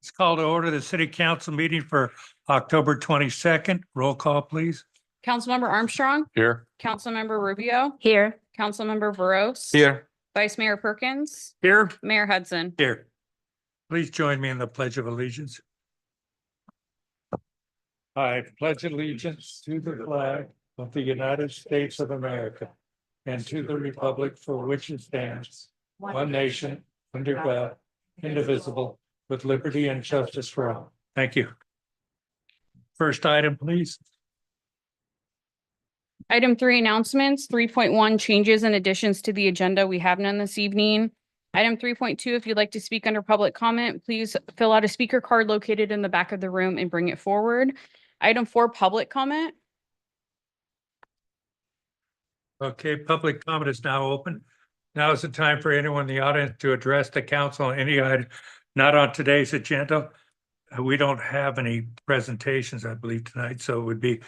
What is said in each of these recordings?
Let's call to order the city council meeting for October 22nd. Roll call, please. Councilmember Armstrong, Here. Councilmember Rubio, Here. Councilmember Veros. Here. Vice Mayor Perkins, Here. Mayor Hudson. Here. Please join me in the Pledge of Allegiance. I pledge allegiance to the flag of the United States of America and to the republic for which it stands, one nation, under God, indivisible, with liberty and justice for all. Thank you. First item, please. Item 3, announcements. 3.1, changes and additions to the agenda. We have none this evening. Item 3.2, if you'd like to speak under public comment, please fill out a speaker card located in the back of the room and bring it forward. Item 4, public comment. Okay, public comment is now open. Now is the time for anyone in the audience to address the council on any item not on today's agenda. We don't have any presentations, I believe, tonight, so it would be,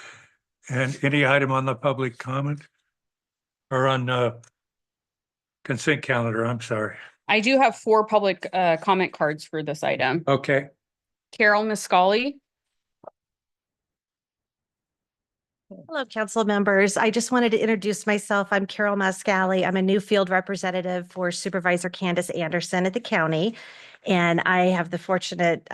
and any item on the public comment or on consent calendar, I'm sorry. I do have 4 public comment cards for this item. Okay, Carol Miscali. Hello, council members. I just wanted to introduce myself. I'm Carol Mascali. I'm a new field representative for Supervisor Candace Anderson at the county. And I have the fortunate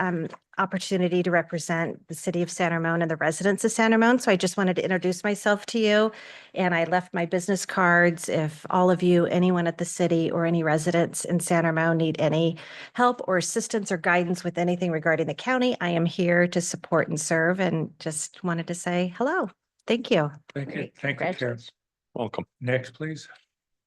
opportunity to represent the city of San Ramon and the residents of San Ramon. So I just wanted to introduce myself to you. And I left my business cards. If all of you, anyone at the city or any residents in San Ramon need any help or assistance or guidance with anything regarding the county, I am here to support and serve, and just wanted to say hello. Thank you. thank you. Thank you, Karen. Welcome. Next, please.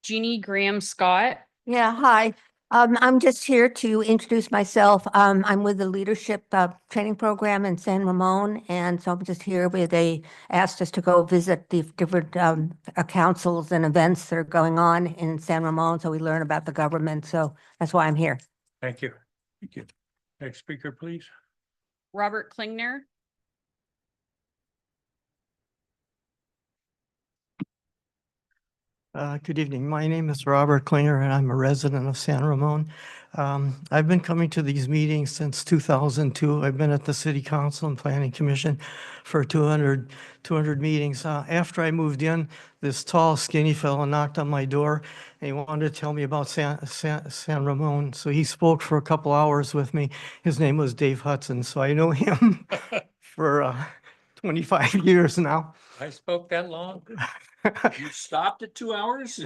Jeannie Graham Scott. Yeah, hi. I'm just here to introduce myself. I'm with the leadership training program in San Ramon, and so I'm just here where they asked us to go visit the different councils and events that are going on in San Ramon, so we learn about the government. So that's why I'm here. Thank you. Thank you. Next speaker, please. Robert Klingner. Good evening. My name is Robert Klinger, and I'm a resident of San Ramon. I've been coming to these meetings since 2002. I've been at the City Council and Planning Commission for 200 meetings. After I moved in, this tall, skinny fellow knocked on my door, and he wanted to tell me about San Ramon. So he spoke for a couple hours with me. His name was Dave Hudson, so I know him for 25 years now. I spoke that long. You stopped at 2 hours?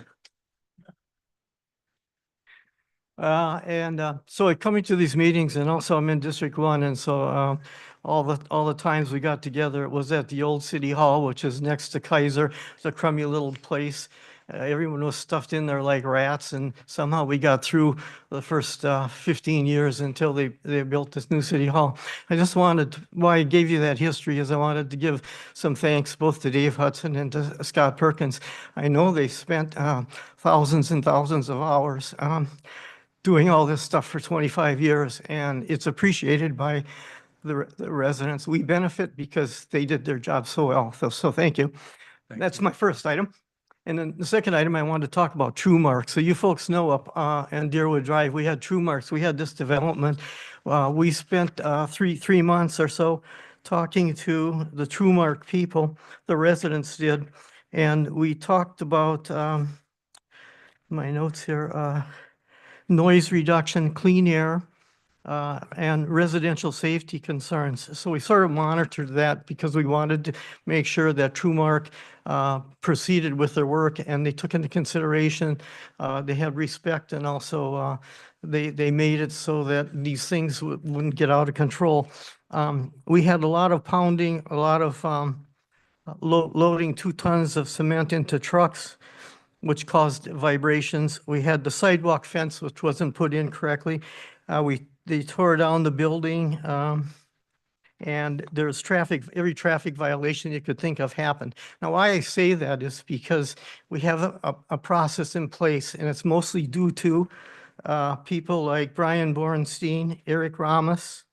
So coming to these meetings, and also I'm in District 1, and so all the times we got together, it was at the old City Hall, which is next to Kaiser. It's a crummy little place. Everyone was stuffed in there like rats, and somehow we got through the first 15 years until they built this new City Hall. I just wanted, why I gave you that history is I wanted to give some thanks both to Dave Hudson and to Scott Perkins. I know they spent thousands and thousands of hours doing all this stuff for 25 years, and it's appreciated by the residents. We benefit because they did their job so well. So thank you. That's my first item. And then the second item, I wanted to talk about TrueMark. So you folks know up on Deerwood Drive, we had TrueMarks. We had this development. We spent three months or so talking to the TrueMark people, the residents did. And we talked about, my notes here, noise reduction, clean air, and residential safety concerns. So we sort of monitored that because we wanted to make sure that TrueMark proceeded with their work, and they took into consideration, they had respect, and also they made it so that these things wouldn't get out of control. We had a lot of pounding, a lot of loading 2 tons of cement into trucks, which caused vibrations. We had the sidewalk fence, which wasn't put in correctly. They tore down the building, and there's every traffic violation you could think of happened. Now, why I say that is because we have a process in place, and it's mostly due to people like Brian Borenstein, Eric Ramos,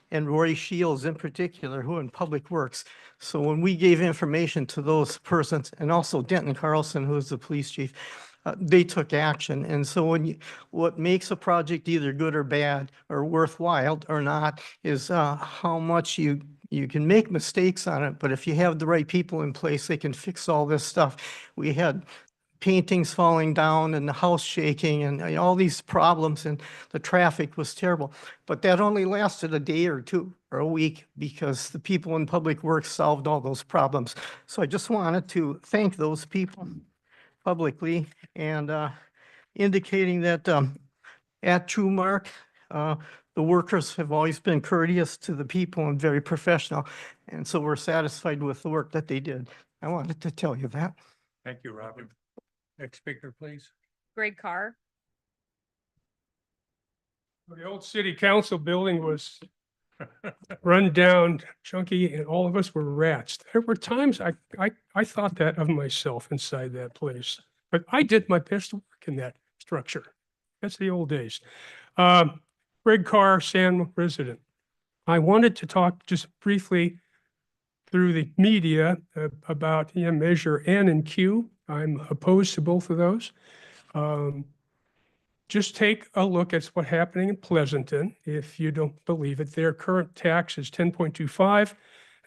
and Roy Shields in particular, who are in Public Works. So when we gave information to those persons, and also Denton Carlson, who is the police chief, they took action. And so what makes a project either good or bad or worthwhile or not is how much you can make mistakes on it, but if you have the right people in place, they can fix all this stuff. We had paintings falling down and the house shaking and all these problems, and the traffic was terrible. But that only lasted a day or two or a week because the people in Public Works solved all those problems. So I just wanted to thank those people publicly and indicating that at TrueMark, the workers have always been courteous to the people and very professional. And so we're satisfied with the work that they did. I wanted to tell you that. Thank you, Robin. Next speaker, please. Greg Carr. The old city council building was run down, chunky, and all of us were rats. There were times I thought that of myself inside that place, but I did my best work in that structure. That's the old days. Greg Carr, San resident. I wanted to talk just briefly through the media about Measure N and Q. I'm opposed to both of those. Just take a look at what's happening in Pleasanton. If you don't believe it, their current tax is 10.25,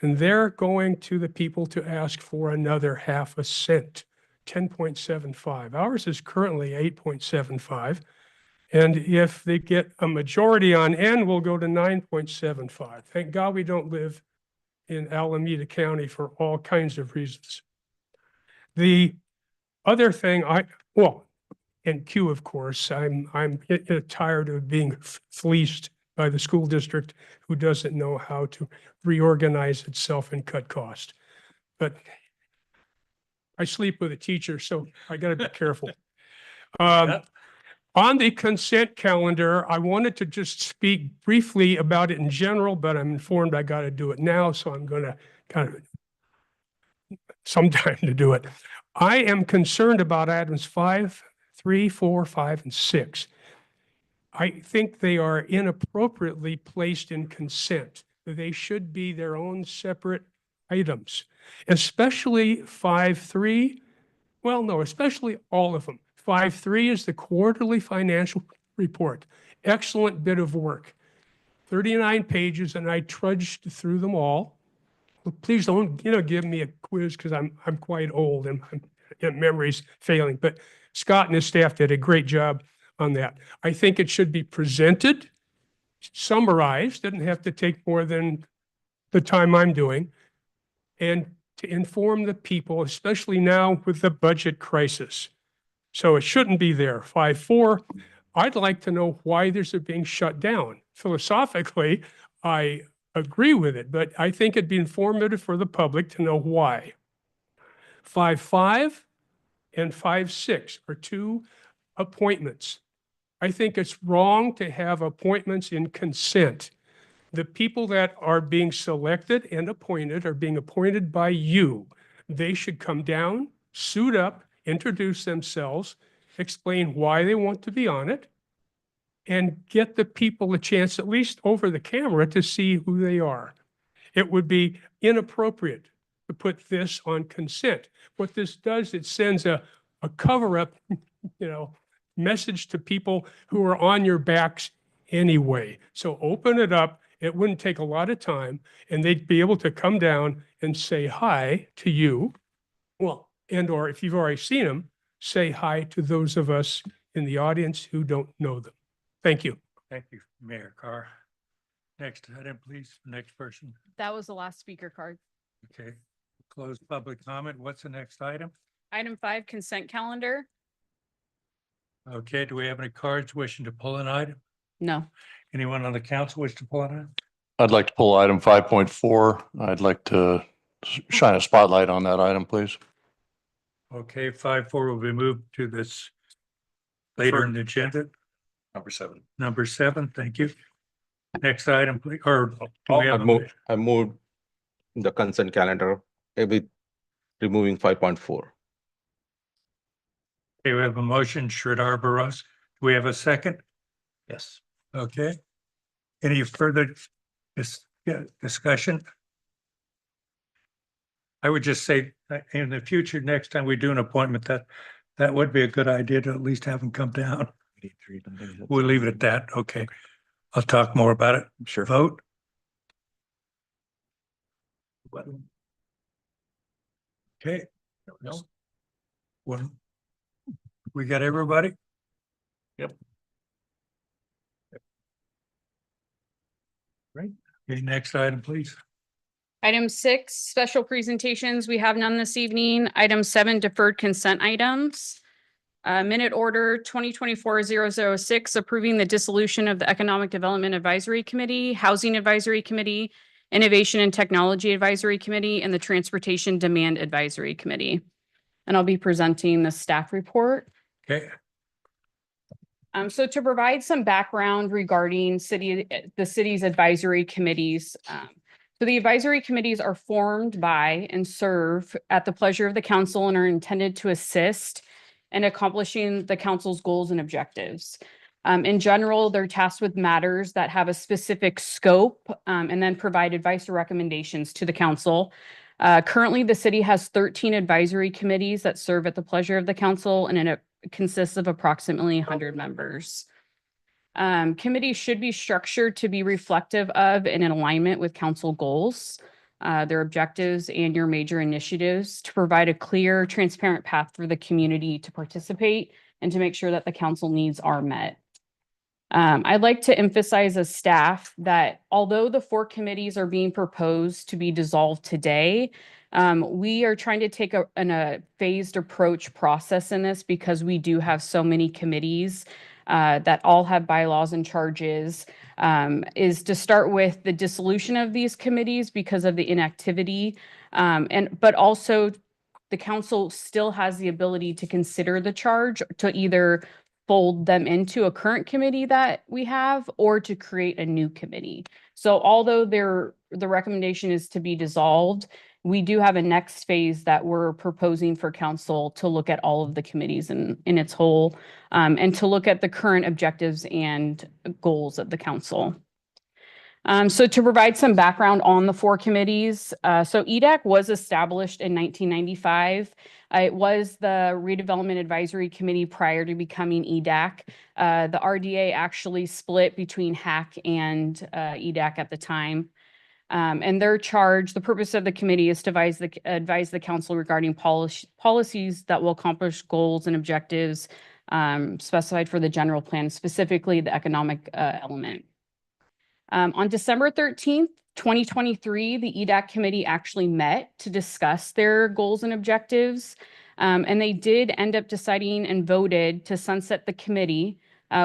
and they're going to the people to ask for another half a cent, 10.75. Ours is currently 8.75. And if they get a majority on N, we'll go to 9.75. Thank God we don't live in Alameda County for all kinds of reasons. The other thing and Q, of course, I'm tired of being fleeced by the school district who doesn't know how to reorganize itself and cut cost. But I sleep with a teacher, so I got to be careful. On the consent calendar, I wanted to just speak briefly about it in general, but I'm informed I got to do it now, so I'm going to kind of some time to do it. I am concerned about items 5, 3, 4, 5, and 6. I think they are inappropriately placed in consent. They should be their own separate items, especially 5.3. Well, no, especially all of them. 5.3 is the quarterly financial report. Excellent bit of work. 39 pages, and I trudged through them all. Please don't, give me a quiz because I'm quite old and my memory's failing. But Scott and his staff did a great job on that. I think it should be presented, summarized, doesn't have to take more than the time I'm doing, and to inform the people, especially now with the budget crisis. So it shouldn't be there. 5.4, I'd like to know why these are being shut down. Philosophically, I agree with it, but I think it'd be informative for the public to know why. 5.5 and 5.6 are two appointments. I think it's wrong to have appointments in consent. The people that are being selected and appointed are being appointed by you. They should come down, suit up, introduce themselves, explain why they want to be on it, and get the people a chance, at least over the camera, to see who they are. It would be inappropriate to put this on consent. What this does, it sends a cover-up, message to people who are on your backs anyway. So open it up. It wouldn't take a lot of time, and they'd be able to come down and say hi to you. Well, or if you've already seen them, say hi to those of us in the audience who don't know them. Thank you. Thank you, Mayor Carr. Next item, please. Next person. That was the last speaker card. Okay. Close public comment. What's the next item? Item 5, consent calendar. Okay, do we have any cards wishing to pull an item? No. Anyone on the council wish to pull an item? I'd like to pull item 5.4. I'd like to shine a spotlight on that item, please. Okay, 5.4 will be moved to this later in the agenda. Number 7. Number 7, thank you. Next item, please, or do we have a- I moved the consent calendar with removing 5.4. Okay, we have a motion, Sridhar Barros. Do we have a second? Yes. Okay. Any further discussion? I would just say in the future, next time we do an appointment, that That would be a good idea to at least have them come down. We'll leave it at that. Okay. I'll talk more about it. Sure. Vote. Okay. No. One. We got everybody? Yep. Right. Okay, next item, please. Item 6, special presentations. We have none this evening. Item 7, deferred consent items. Minute order 2024-006, approving the dissolution of the Economic Development Advisory Committee, Housing Advisory Committee, Innovation and Technology Advisory Committee, and the Transportation Demand Advisory Committee. And I'll be presenting the staff report. Okay. So to provide some background regarding the city's advisory committees. So the advisory committees are formed by and serve at the pleasure of the council and are intended to assist in accomplishing the council's goals and objectives. In general, they're tasked with matters that have a specific scope and then provide advice or recommendations to the council. Currently, the city has 13 advisory committees that serve at the pleasure of the council, and it consists of approximately 100 members. Committees should be structured to be reflective of and in alignment with council goals, their objectives, and your major initiatives to provide a clear, transparent path for the community to participate and to make sure that the council needs are met. I'd like to emphasize as staff that although the 4 committees are being proposed to be dissolved today, we are trying to take a phased approach process in this because we do have so many committees that all have bylaws and charges, is to start with the dissolution of these committees because of the inactivity. But also the council still has the ability to consider the charge to either fold them into a current committee that we have or to create a new committee. So although the recommendation is to be dissolved, we do have a next phase that we're proposing for council to look at all of the committees in its whole, and to look at the current objectives and goals of the council. So to provide some background on the 4 committees, so EDAC was established in 1995. It was the Redevelopment Advisory Committee prior to becoming EDAC. The RDA actually split between HAC and EDAC at the time. And their charge, the purpose of the committee is to advise the council regarding policies that will accomplish goals and objectives specified for the general plan, specifically the economic element. On December 13th, 2023, the EDAC committee actually met to discuss their goals and objectives. And they did end up deciding and voted to sunset the committee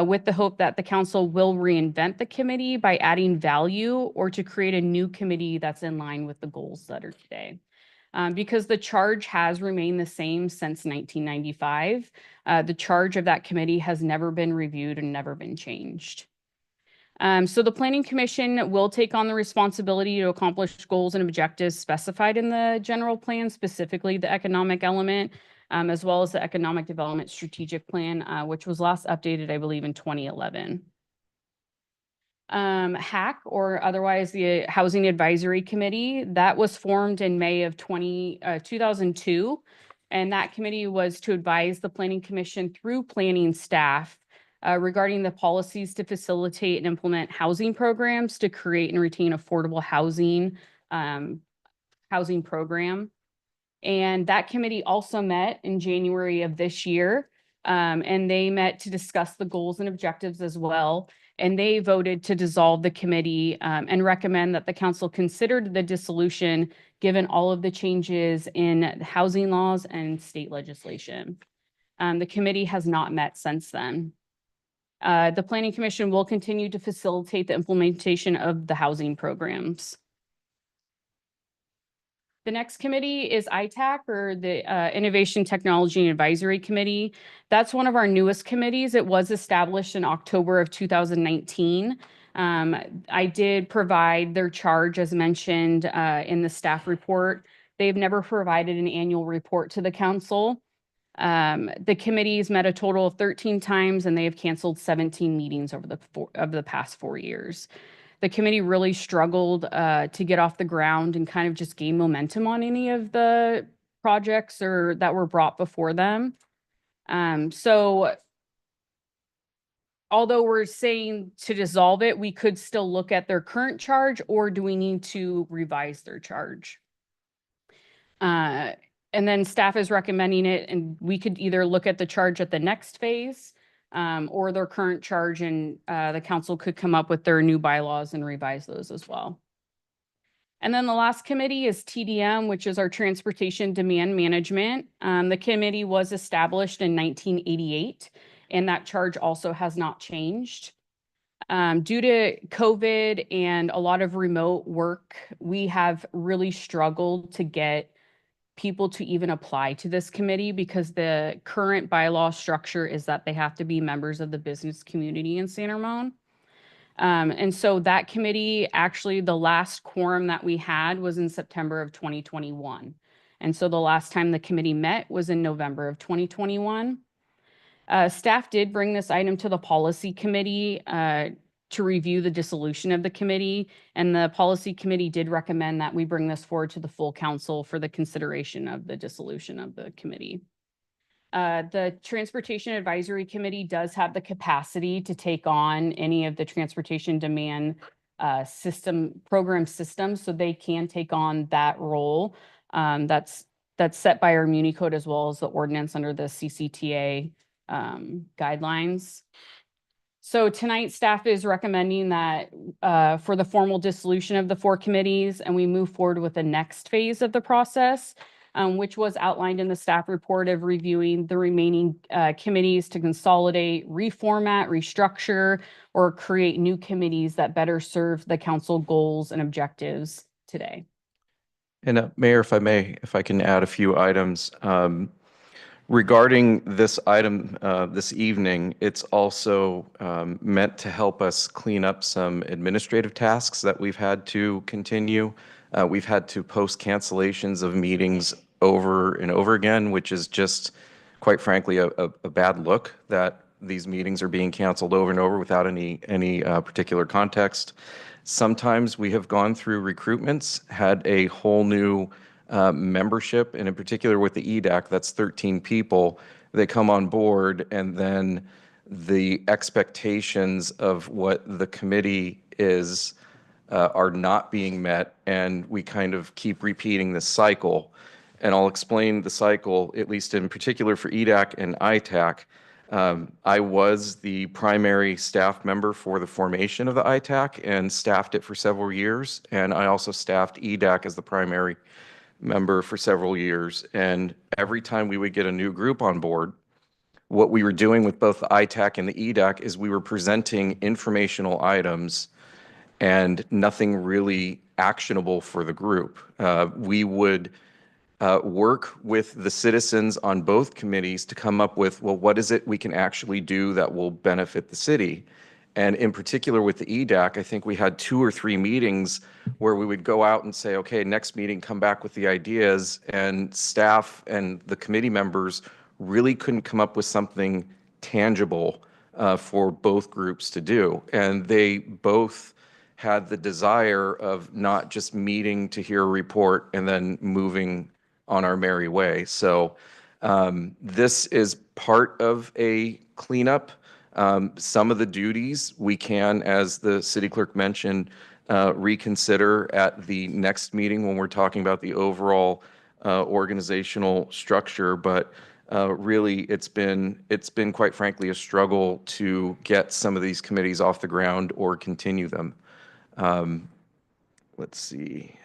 with the hope that the council will reinvent the committee by adding value or to create a new committee that's in line with the goals that are today. Because the charge has remained the same since 1995, the charge of that committee has never been reviewed and never been changed. So the Planning Commission will take on the responsibility to accomplish goals and objectives specified in the general plan, specifically the economic element, as well as the Economic Development Strategic Plan, which was last updated, I believe, in 2011. HAC, or otherwise the Housing Advisory Committee, that was formed in May of 2002. And that committee was to advise the Planning Commission through planning staff regarding the policies to facilitate and implement housing programs to create and retain affordable housing program. And that committee also met in January of this year, and they met to discuss the goals and objectives as well. And they voted to dissolve the committee and recommend that the council considered the dissolution given all of the changes in housing laws and state legislation. The committee has not met since then. The Planning Commission will continue to facilitate the implementation of the housing programs. The next committee is ITAC, or the Innovation Technology and Advisory Committee. That's one of our newest committees. It was established in October of 2019. I did provide their charge as mentioned in the staff report. They've never provided an annual report to the council. The committees met a total of 13 times and they have canceled 17 meetings over the past 4 years. The committee really struggled to get off the ground and kind of just gain momentum on any of the projects that were brought before them. So although we're saying to dissolve it, we could still look at their current charge, or do we need to revise their charge? And then staff is recommending it, and we could either look at the charge at the next phase, or their current charge, and the council could come up with their new bylaws and revise those as well. And then the last committee is TDM, which is our Transportation Demand Management. The committee was established in 1988, and that charge also has not changed. Due to COVID and a lot of remote work, we have really struggled to get people to even apply to this committee because the current bylaw structure is that they have to be members of the business community in San Ramon. And so that committee, actually, the last quorum that we had was in September of 2021. And so the last time the committee met was in November of 2021. Staff did bring this item to the policy committee to review the dissolution of the committee. And the policy committee did recommend that we bring this forward to the full council for the consideration of the dissolution of the committee. The Transportation Advisory Committee does have the capacity to take on any of the transportation demand program systems, so they can take on that role. That's set by our Muni Code as well as the ordinance under the CCTA guidelines. So tonight, staff is recommending that for the formal dissolution of the 4 committees, and we move forward with the next phase of the process, which was outlined in the staff report of reviewing the remaining committees to consolidate, reformat, restructure, or create new committees that better serve the council goals and objectives today. And Mayor, if I may, if I can add a few items. Regarding this item this evening, it's also meant to help us clean up some administrative tasks that we've had to continue. We've had to post cancellations of meetings over and over again, which is just, quite frankly, a bad look that these meetings are being canceled over and over without any particular context. Sometimes we have gone through recruitments, had a whole new membership, and in particular with the EDAC, that's 13 people. They come on board, and then the expectations of what the committee is are not being met, and we kind of keep repeating this cycle. And I'll explain the cycle, at least in particular for EDAC and ITAC. I was the primary staff member for the formation of the ITAC and staffed it for several years, and I also staffed EDAC as the primary member for several years. And every time we would get a new group on board, what we were doing with both the ITAC and the EDAC is we were presenting informational items and nothing really actionable for the group. We would work with the citizens on both committees to come up with, well, what is it we can actually do that will benefit the city? And in particular with the EDAC, I think we had 2 or 3 meetings where we would go out and say, okay, next meeting, come back with the ideas, and staff and the committee members really couldn't come up with something tangible for both groups to do. And they both had the desire of not just meeting to hear a report and then moving on our merry way. So this is part of a cleanup. Some of the duties we can, as the city clerk mentioned, reconsider at the next meeting when we're talking about the overall organizational structure. But really, it's been quite frankly a struggle to get some of these committees off the ground or continue them. Let's see.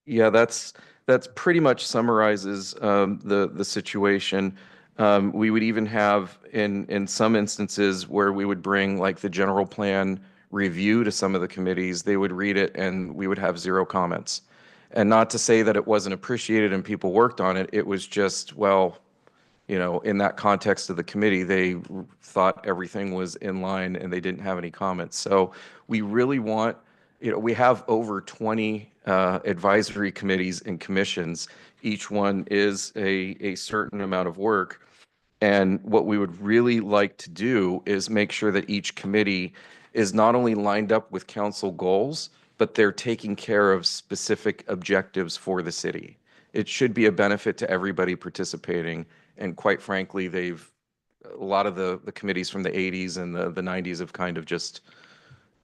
Yeah, that's pretty much summarizes the situation. We would even have in some instances where we would bring like the general plan review to some of the committees. They would read it and we would have 0 comments. And not to say that it wasn't appreciated and people worked on it. It was just, well, you know, in that context of the committee, they thought everything was in line and they didn't have any comments. So we really want, you know, we have over 20 advisory committees and commissions. Each one is a certain amount of work. And what we would really like to do is make sure that each committee is not only lined up with council goals, but they're taking care of specific objectives for the city. It should be a benefit to everybody participating, And quite frankly, a lot of the committees from the 80s and the 90s have kind of just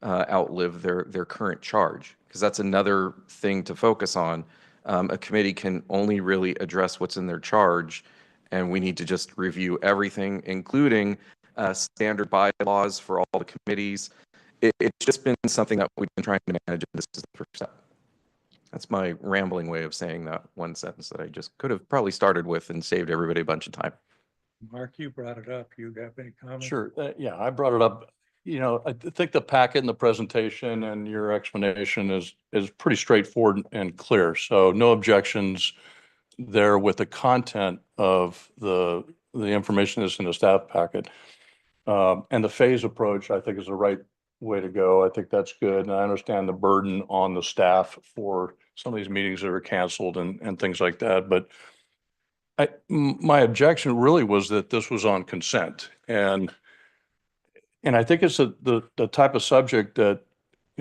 outlived their current charge, because that's another thing to focus on. A committee can only really address what's in their charge, and we need to just review everything, including standard bylaws for all the committees. It's just been something that we've been trying to manage, and this is the first step. That's my rambling way of saying that one sentence that I just could have probably started with and saved everybody a bunch of time. Mark, you brought it up. You have any comments? Sure. Yeah, I brought it up. I think the packet and the presentation and your explanation is pretty straightforward and clear. So no objections there with the content of the information that's in the staff packet. And the phase approach, I think, is the right way to go. I think that's good. And I understand the burden on the staff for some of these meetings that are canceled and things like that. But my objection really was that this was on consent. And I think it's the type of subject that,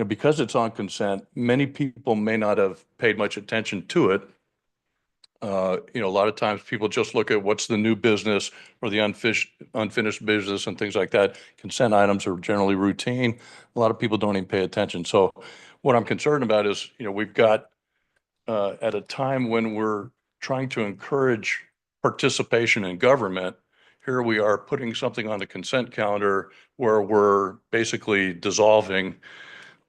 because it's on consent, many people may not have paid much attention to it. A lot of times people just look at what's the new business or the unfinished business and things like that. Consent items are generally routine. A lot of people don't even pay attention. So what I'm concerned about is, we've got at a time when we're trying to encourage participation in government, here we are putting something on the consent calendar where we're basically dissolving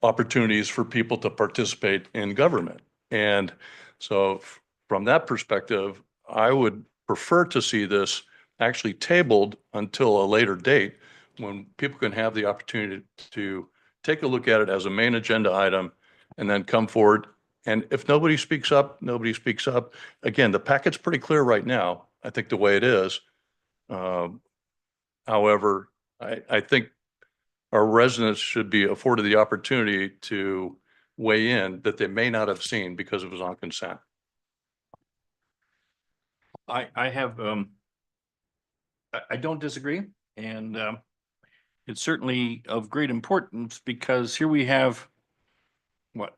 opportunities for people to participate in government. And so from that perspective, I would prefer to see this actually tabled until a later date when people can have the opportunity to take a look at it as a main agenda item and then come forward. And if nobody speaks up, nobody speaks up. Again, the packet's pretty clear right now, I think, the way it is. However, I think our residents should be afforded the opportunity to weigh in that they may not have seen because it was on consent. I have, I don't disagree, and it's certainly of great importance because here we have a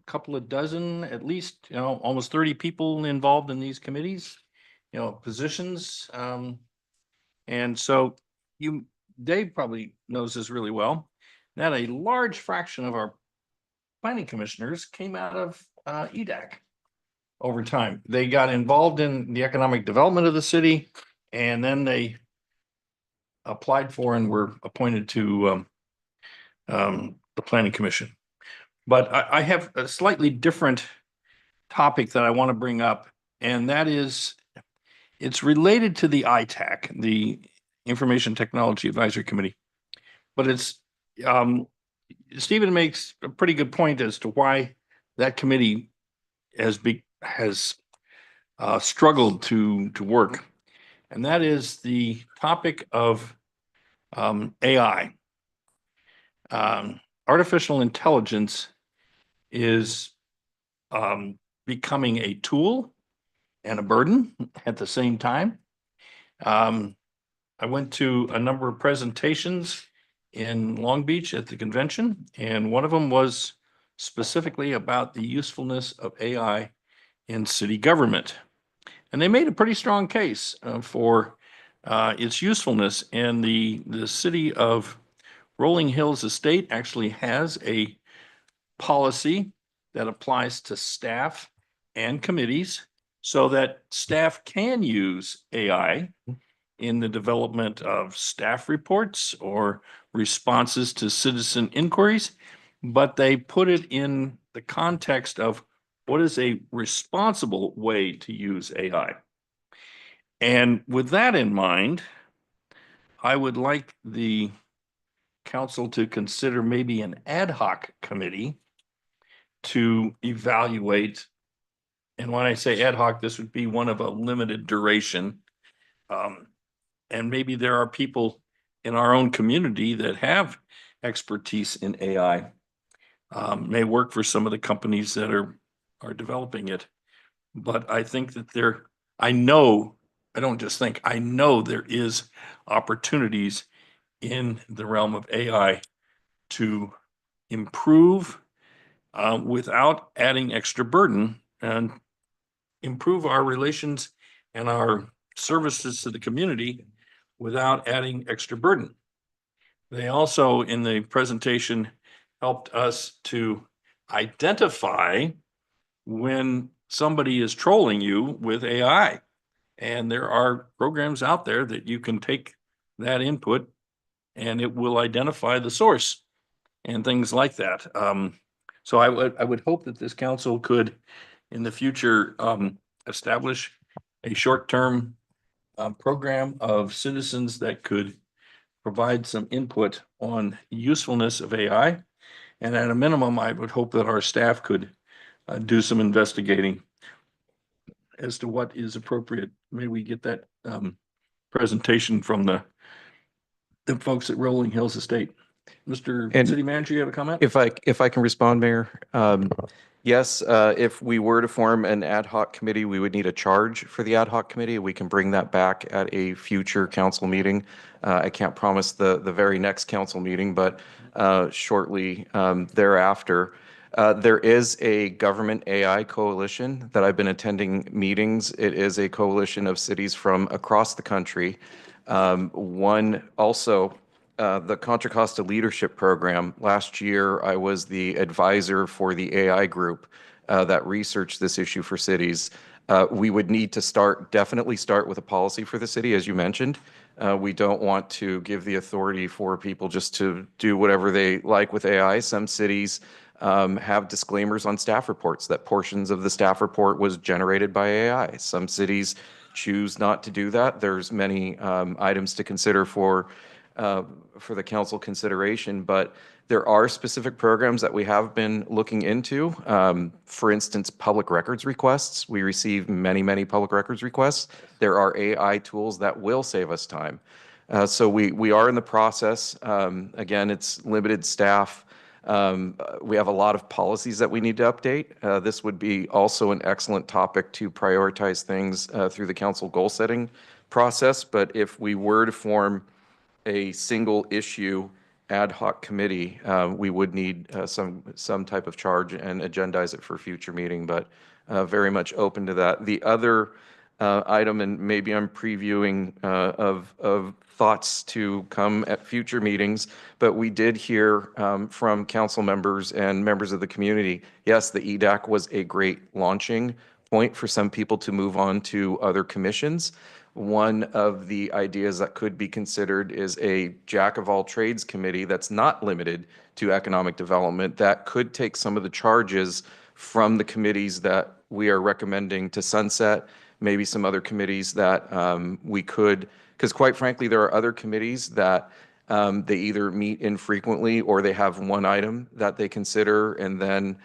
couple of dozen, at least, almost 30 people involved in these committees, positions. And so Dave probably knows this really well, that a large fraction of our planning commissioners came out of EDAC. Over time, they got involved in the economic development of the city, and then they applied for and were appointed to the Planning Commission. But I have a slightly different topic that I want to bring up, and that is, it's related to the ITAC, the Information Technology Advisory Committee. But it's, Stephen makes a pretty good point as to why that committee has struggled to work. And that is the topic of AI. Artificial intelligence is becoming a tool and a burden at the same time. I went to a number of presentations in Long Beach at the convention, and one of them was specifically about the usefulness of AI in city government. And they made a pretty strong case for its usefulness. And the city of Rolling Hills Estate actually has a policy that applies to staff and committees so that staff can use AI in the development of staff reports or responses to citizen inquiries, but they put it in the context of what is a responsible way to use AI. And with that in mind, I would like the council to consider maybe an ad hoc committee to evaluate. And when I say ad hoc, this would be one of a limited duration. And maybe there are people in our own community that have expertise in AI, may work for some of the companies that are developing it. But I think that I know there is opportunities in the realm of AI to improve without adding extra burden and improve our relations and our services to the community without adding extra burden. They also, in the presentation, helped us to identify when somebody is trolling you with AI. And there are programs out there that you can take that input and it will identify the source and things like that. So I would hope that this council could, in the future, establish a short-term program of citizens that could provide some input on usefulness of AI. And at a minimum, I would hope that our staff could do some investigating as to what is appropriate. May we get that presentation from the folks at Rolling Hills Estate. Mr. And City Manager, you have a comment? If I can respond, Mayor, yes, if we were to form an ad hoc committee, we would need a charge for the ad hoc committee. We can bring that back at a future council meeting. I can't promise the very next council meeting, but shortly thereafter. There is a government AI coalition that I've been attending meetings. It is a coalition of cities from across the country. One also, the Contra Costa Leadership Program. Last year, I was the advisor for the AI group that researched this issue for cities. We would need to definitely start with a policy for the city, as you mentioned. We don't want to give the authority for people just to do whatever they like with AI. Some cities have disclaimers on staff reports that portions of the staff report was generated by AI. Some cities choose not to do that. There's many items to consider for the council consideration, but there are specific programs that we have been looking into. For instance, public records requests. We receive many public records requests. There are AI tools that will save us time. So we are in the process. Again, it's limited staff. We have a lot of policies that we need to update. This would be also an excellent topic to prioritize things through the council goal setting process. But if we were to form a single issue ad hoc committee, we would need some type of charge and agendize it for a future meeting, but very much open to that. The other item, and maybe I'm previewing of thoughts to come at future meetings, but we did hear from council members and members of the community, yes, the EDAC was a great launching point for some people to move on to other commissions. One of the ideas that could be considered is a jack of all trades committee that's not limited to economic development, that could take some of the charges from the committees that we are recommending to sunset, maybe some other committees that we could, because quite frankly, there are other committees that they either meet infrequently or they have one item that they consider and then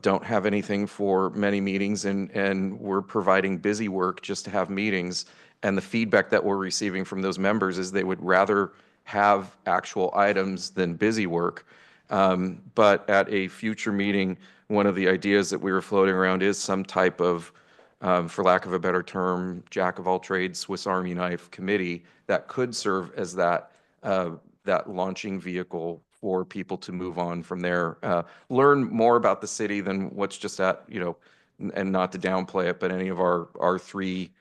don't have anything for many meetings, and we're providing busy work just to have meetings. And the feedback that we're receiving from those members is they would rather have actual items than busy work. But at a future meeting, one of the ideas that we were floating around is some type of, for lack of a better term, jack of all trades, Swiss Army knife committee that could serve as that launching vehicle for people to move on from there, learn more about the city than what's just at, and not to downplay it, but any of our three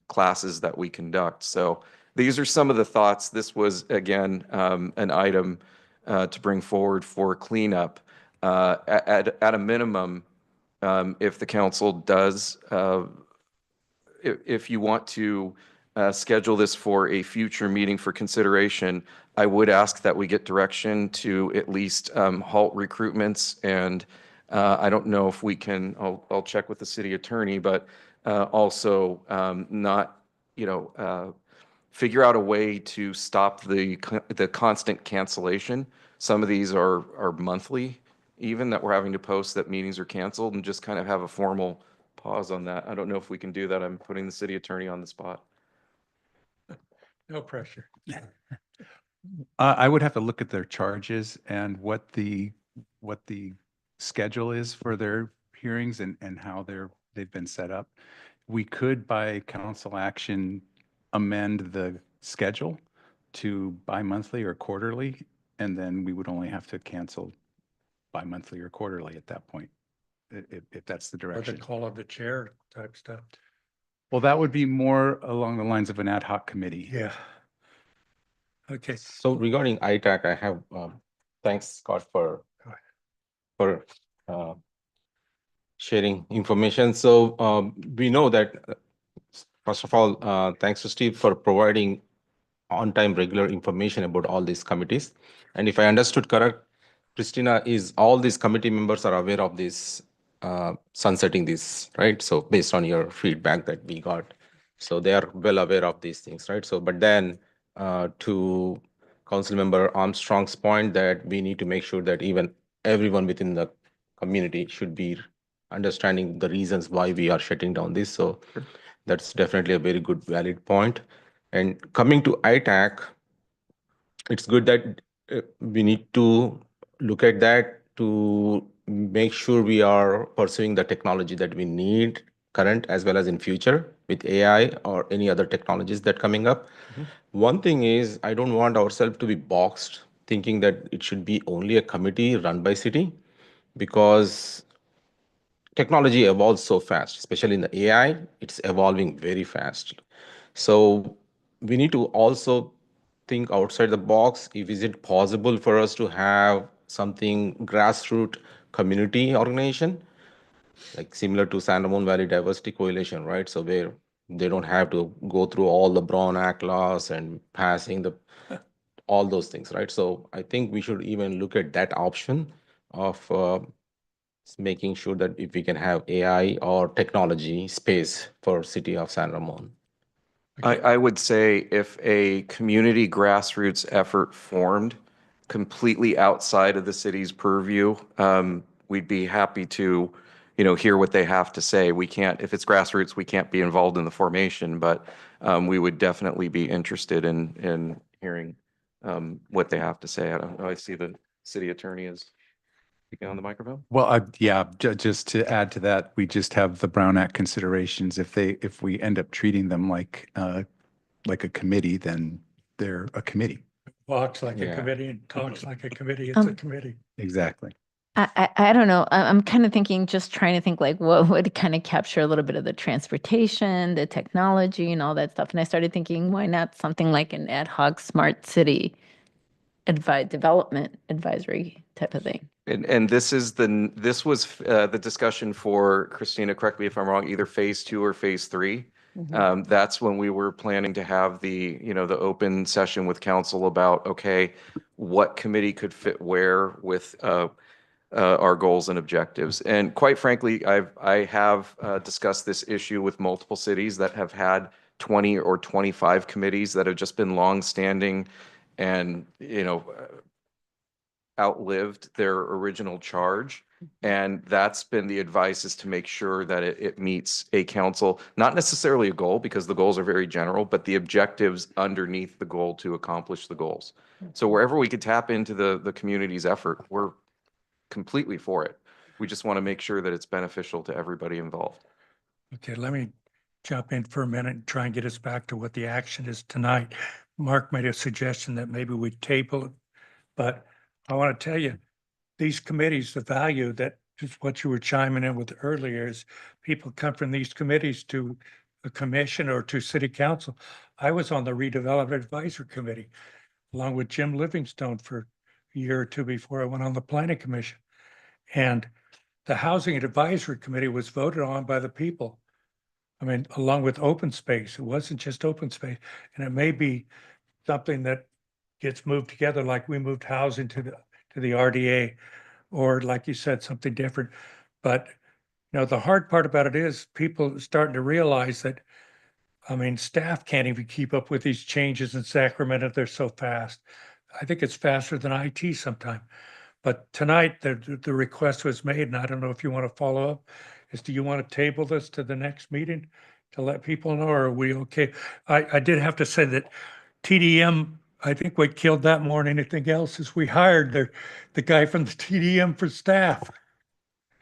classes that we conduct. So these are some of the thoughts. This was, again, an item to bring forward for cleanup. At a minimum, if the council does, if you want to schedule this for a future meeting for consideration, I would ask that we get direction to at least halt recruitments. And I don't know if we can, I'll check with the city attorney, but also not, figure out a way to stop the constant cancellation. Some of these are monthly, even, that we're having to post that meetings are canceled, and just kind of have a formal pause on that. I don't know if we can do that. I'm putting the city attorney on the spot. No pressure. I would have to look at their charges and what the schedule is for their hearings and how they've been set up. We could, by council action, amend the schedule to bi-monthly or quarterly, and then we would only have to cancel bi-monthly or quarterly at that point, if that's the Or the direction. call of the chair type stuff. Well, that would be more along the lines of an ad hoc committee. Yeah. Okay, So regarding ITAC, I have, thanks Scott for sharing information. So we know that, first of all, thanks to Steve for providing on-time regular information about all these committees. And if I understood correct, Christina, is all these committee members are aware of this sunsetting this, right? So based on your feedback that we got, so they are well aware of these things, right? So, but then to Councilmember Armstrong's point that we need to make sure that even everyone within the community should be understanding the reasons why we are shutting down this. So that's definitely a very good, valid point. And coming to ITAC, it's good that we need to look at that to make sure we are pursuing the technology that we need current as well as in future with AI or any other technologies that coming up. One thing is I don't want ourselves to be boxed thinking that it should be only a committee run by city, because technology evolves so fast, especially in the AI, it's evolving very fast. So we need to also think outside the box. If is it possible for us to have something grassroots community organization, like similar to San Ramon Valley Diversity Coalition, right? So where they don't have to go through all the Brown Act laws and passing the all those things, right? So I think we should even look at that option of making sure that if we can have AI or technology space for city of San Ramon. I would say if a community grassroots effort formed completely outside of the city's purview, we'd be happy to, hear what they have to say. We can't, if it's grassroots, we can't be involved in the formation, but we would definitely be interested in hearing what they have to say. I don't know. I see the city attorney is speaking on the microphone. Well, yeah, just to add to that, we just have the Brown Act considerations. If we end up treating them like a committee, then they're a committee. walks like a Yeah. committee and talks like a committee, it's a committee. Exactly. I don't know. I'm kind of thinking, just trying to think like what would kind of capture a little bit of the transportation, the technology and all that stuff. And I started thinking, why not something like an ad hoc smart city development advisory type of thing? And this was the discussion for, Christina, correct me if I'm wrong, either phase 2 or phase 3. That's when we were planning to have the open session with council about, okay, what committee could fit where with our goals and objectives. And quite frankly, I have discussed this issue with multiple cities that have had 20 or 25 committees that have just been long-standing and, outlived their original charge. And that's been the advice, is to make sure that it meets a council, not necessarily a goal, because the goals are very general, but the objectives underneath the goal to accomplish the goals. So wherever we could tap into the community's effort, we're completely for it. We just want to make sure that it's beneficial to everybody involved. Okay, let me jump in for a minute and try and get us back to what the action is tonight. Mark made a suggestion that maybe we table it, but I want to tell you, these committees, the value that is what you were chiming in with earlier is people come from these committees to a commission or to city council. I was on the redevelopment advisory committee along with Jim Livingstone for a year or two before I went on the planning commission. And the housing advisory committee was voted on by the people. I mean, along with open space, it wasn't just open space. And it may be something that gets moved together, like we moved housing to the RDA, or like you said, something different. But, the hard part about it is people starting to realize that, staff can't even keep up with these changes in Sacramento. They're so fast. I think it's faster than IT sometimes. But tonight, the request was made, and I don't know if you want to follow up, is do you want to table this to the next meeting to let people know, or are we okay? I did have to say that TDM, I think what killed that more than anything else is we hired the guy from the TDM for staff.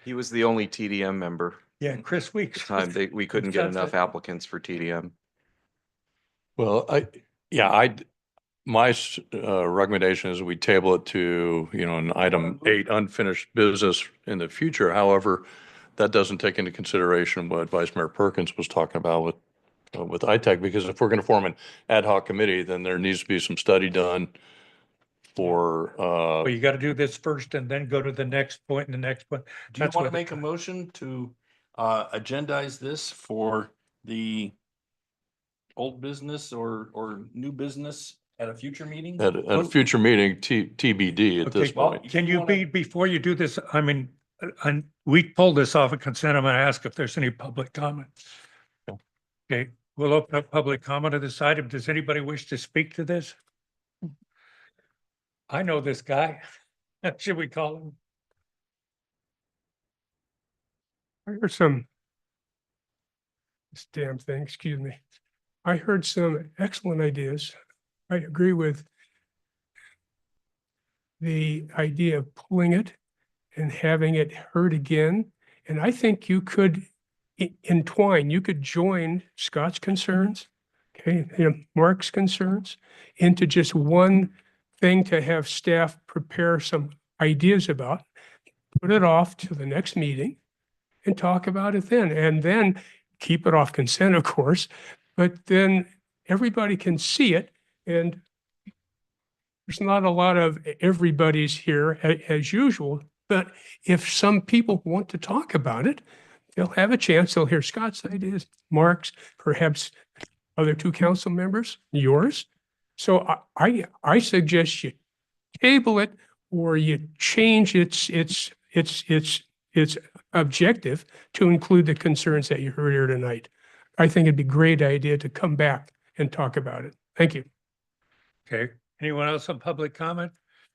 He was the only TDM member. Yeah, Chris Weeks. Time we couldn't get That's enough it. applicants for TDM. Well, my recommendation is we table it to, an item 8, unfinished business in the future. However, that doesn't take into consideration what Vice Mayor Perkins was talking about with with ITAC, because if we're going to form an ad hoc committee, then there needs to be some study done for, Well, you got to do this first and then go to the next point and the next one. Do you That's want what to make a motion to agendize this for the old business or new business at a future meeting? at a future meeting, TBD at this Okay, well, point. can you wanna- before you do this, I mean, and we pulled this off of consent. I'm going to ask if there's any public comment. Okay, we'll open up public comment of this item. Does anybody wish to speak to this? I know this guy. Should we call him? I heard this damn thing, excuse me. I heard some excellent ideas. I agree with the idea of pulling it and having it heard again. And I think you could entwine, you could join Scott's concerns, okay, Mark's concerns into just one thing to have staff prepare some ideas about, put it off to the next meeting and talk about it then. And then keep it off consent, of course, but then everybody can see it. And there's not a lot of everybody's here as usual, but if some people want to talk about it, they'll have a chance. They'll hear Scott's ideas, Mark's, perhaps other two council members, yours. So I suggest you table it or you change its objective to include the concerns that you heard here tonight. I think it'd be a great idea to come back and talk about it. Thank you. Okay, anyone else on public comment?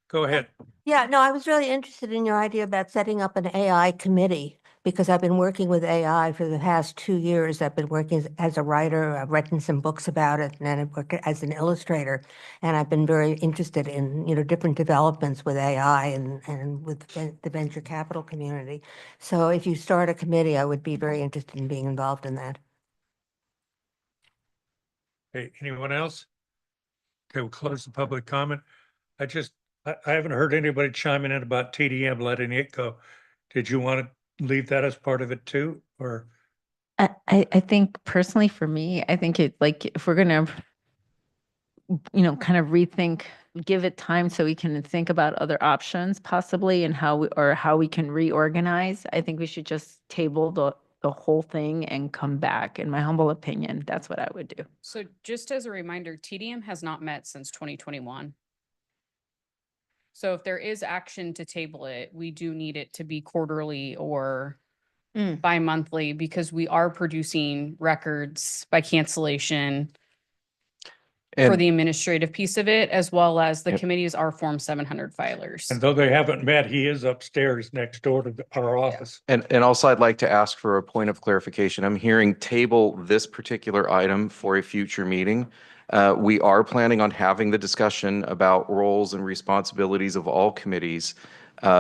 Go ahead. Yeah, no, I was really interested in your idea about setting up an AI committee because I've been working with AI for the past 2 years. I've been working as a writer. I've written some books about it, and then I've worked as an illustrator. And I've been very interested in, different developments with AI and with the venture capital community. So if you start a committee, I would be very interested in being involved in that. Okay, anyone else? Okay, we'll close the public comment. I haven't heard anybody chiming in about TDM letting it go. Did you want to leave that as part of it too, or? I think personally for me, I think if we're gonna, kind of rethink, give it time so we can think about other options possibly and how we can reorganize. I think we should just table the whole thing and come back. In my humble opinion, that's what I would do. So just as a reminder, TDM has not met since 2021. So if there is action to table it, we do need it to be quarterly or bi-monthly because we are producing records by cancellation for And the administrative piece of it, as well as the Yep. committees are Form 700 filers. And though they haven't met, he is upstairs next door to our office. And also I'd like to ask for a point of clarification. I'm hearing table this particular item for a future meeting. We are planning on having the discussion about roles and responsibilities of all committees.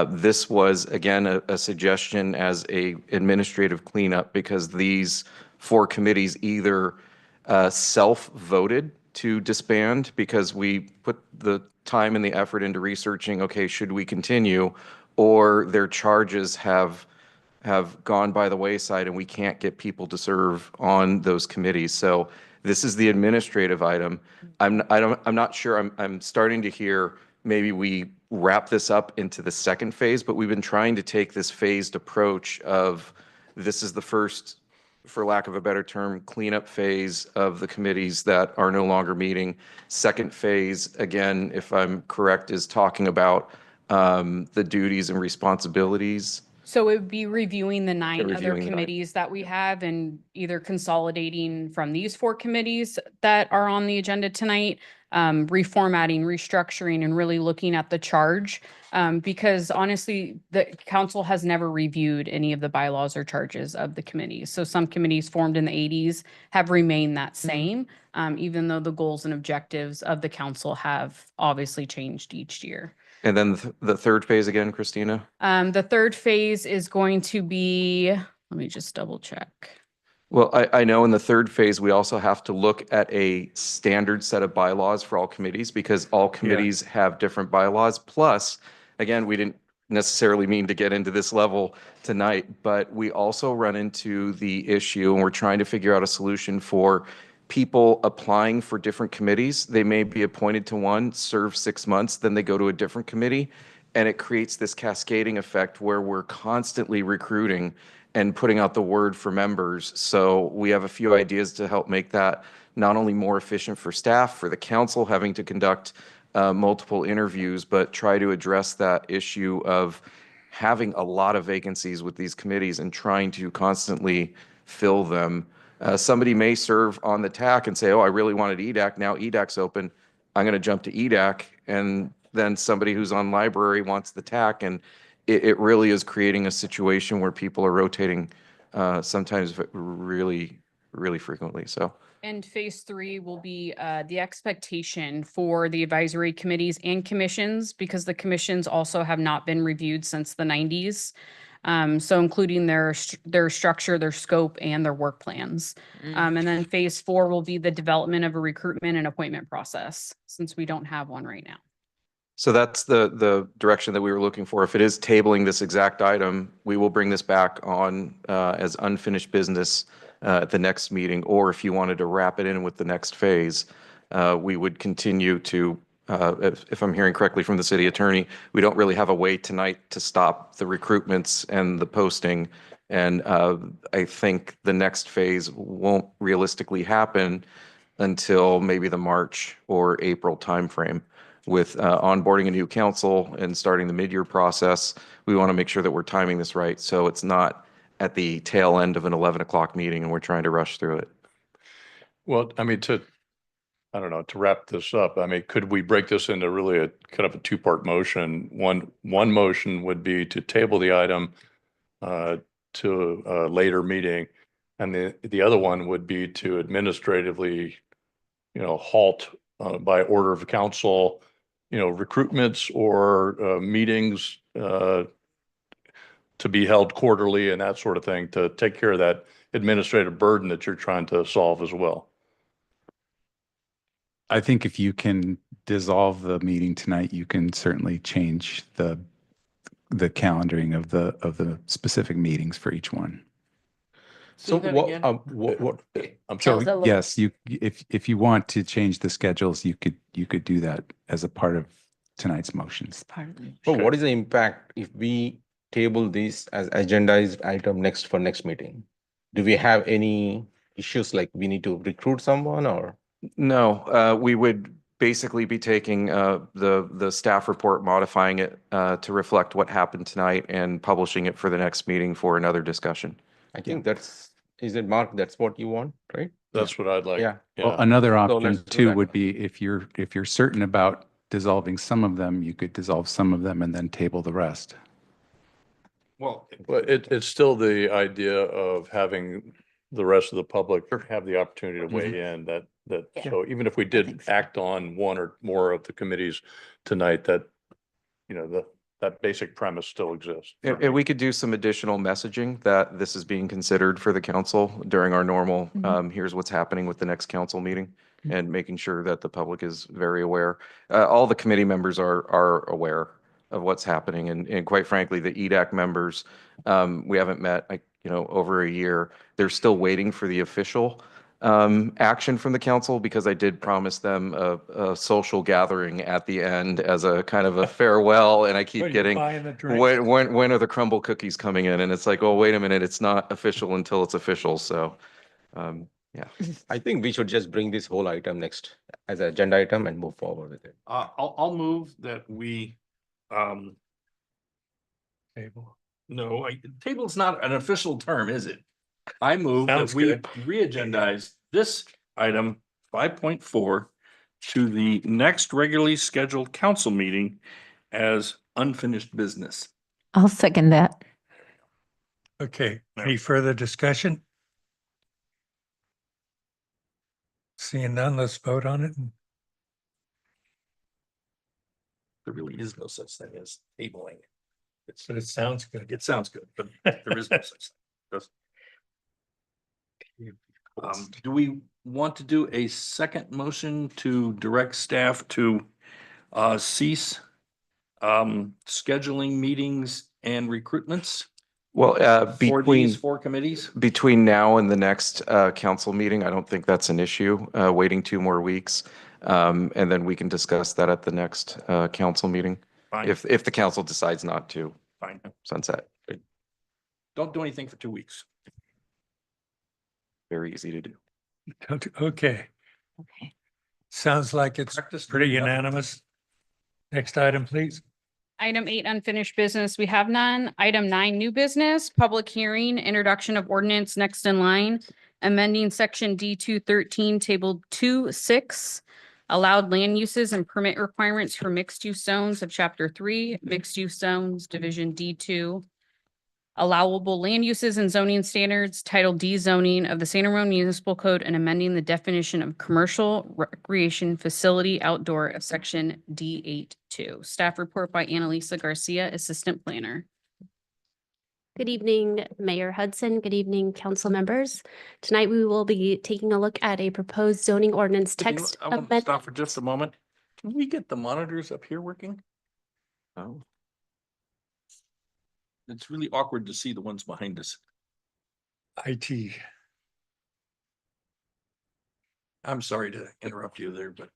This was, again, a suggestion as a administrative cleanup because these 4 committees either self-voted to disband because we put the time and the effort into researching, okay, should we continue? Or their charges have gone by the wayside and we can't get people to serve on those committees. So this is the administrative item. I'm not sure. I'm starting to hear maybe we wrap this up into the second phase, but we've been trying to take this phased approach of this is the first, for lack of a better term, cleanup phase of the committees that are no longer meeting. Second phase, again, if I'm correct, is talking about the duties and responsibilities. So it would be reviewing the 9 other reviewing the 9. committees that we have and either consolidating from these 4 committees that are on the agenda tonight, reformatting, restructuring, and really looking at the charge. Because honestly, the council has never reviewed any of the bylaws or charges of the committees. So some committees formed in the 80s have remained that same, even though the goals and objectives of the council have obviously changed each year. And then the third phase again, Christina? The third phase is going to be, let me just double check. Well, I know in the third phase, we also have to look at a standard set of bylaws for all committees because all committees have different bylaws. Plus, again, we didn't necessarily mean to get into this level tonight, but we also run into the issue, and we're trying to figure out a solution for people applying for different committees. They may be appointed to one, serve 6 months, then they go to a different committee, and it creates this cascading effect where we're constantly recruiting and putting out the word for members. So we have a few ideas to help make that not only more efficient for staff, for the council having to conduct multiple interviews, but try to address that issue of having a lot of vacancies with these committees and trying to constantly fill them. Somebody may serve on the TAC and say, oh, I really wanted EDAC. Now EDAC's open. I'm going to jump to EDAC. And then somebody who's on library wants the TAC. And it really is creating a situation where people are rotating sometimes really, really frequently. So. And phase 3 will be the expectation for the advisory committees and commissions, because the commissions also have not been reviewed since the 90s. So including their structure, their scope, and their work plans. And then phase 4 will be the development of a recruitment and appointment process, since we don't have one right now. So that's the direction that we were looking for. If it is tabling this exact item, we will bring this back on as unfinished business at the next meeting, or if you wanted to wrap it in with the next phase, we would continue to, if I'm hearing correctly from the city attorney, we don't really have a way tonight to stop the recruitments and the posting. And I think the next phase won't realistically happen until maybe the March or April timeframe. With onboarding a new council and starting the mid-year process, we want to make sure that we're timing this right, so it's not at the tail end of an 11 o'clock meeting and we're trying to rush through it. Well, I mean, I don't know, to wrap this up, I mean, could we break this into really a kind of a two-part motion? One motion would be to table the item to a later meeting, and the other one would be to administratively, halt by order of council, recruitments or meetings to be held quarterly and that sort of thing, to take care of that administrative burden that you're trying to solve as well. I think if you can dissolve the meeting tonight, you can certainly change the calendaring of the specific meetings for each one. So what, I'm So sorry. yes, if you want to change the schedules, you could do that as a part of tonight's motions. but what is the impact if we table this as agendized item next meeting? Do we have any issues like we need to recruit someone or? No, we would basically be taking the staff report, modifying it to reflect what happened tonight and publishing it for the next meeting for another discussion. I think is it Mark? That's what you want, right? That's what I'd like. Yeah. Well, another So option let's do too that. would be if you're certain about dissolving some of them, you could dissolve some of them and then table the rest. Well, it's still the idea of having the rest of the public have the opportunity to weigh in so even if we did act on one or more of the committees tonight, that, that basic premise still exists. And we could do some additional messaging that this is being considered for the council during our normal, here's what's happening with the next council meeting, and making sure that the public is very aware. All the committee members are aware of what's happening. And quite frankly, the EDAC members, we haven't met, over a year. They're still waiting for the official action from the council, because I did promise them a social gathering at the end as a kind of a farewell. And I keep getting, when are the crumble cookies coming in? And it's like, oh, wait a minute, it's not official until it's official. So, yeah. I think we should just bring this whole item next as an agenda item and move forward with it. I'll move that we, Table. no, table's not an official term, is it? I move that Sounds we good. re-agendize this item 5.4 to the next regularly scheduled council meeting as unfinished business. I'll second that. Okay, any further discussion? Seeing none, let's vote on it. There really is no such thing as tabling. But it sounds good. It sounds good, but there is no such thing. Do we want to do a second motion to direct staff to cease Scheduling meetings and recruitments Well, for these 4 committees. between now and the next council meeting, I don't think that's an issue, waiting 2 more weeks. And then we can discuss that at the next council meeting, Fine, if the council decides not to fine. sunset. Don't do anything for 2 weeks. Very easy to do. Okay, Okay. sounds like it's Practice pretty doing nothing. unanimous. Next item, please. Item 8, unfinished business. We have none. Item 9, new business, public hearing, introduction of ordinance next in line, amending section D 213, table 2-6, allowed land uses and permit requirements for mixed-use zones of chapter 3, mixed-use zones, division D2, allowable land uses and zoning standards, Title D zoning of the San Ramon Municipal Code, and amending the definition of commercial recreation facility outdoor of section D82. Staff report by Annalisa Garcia, Assistant Planner. Good evening, Mayor Hudson. Good evening, council members. Tonight, we will be taking a look at a proposed zoning ordinance Can you- text I want to amendment. stop for just a moment. Can we get the monitors up here working? Oh, It's really awkward to see the ones behind us. IT. I'm sorry to interrupt you there, but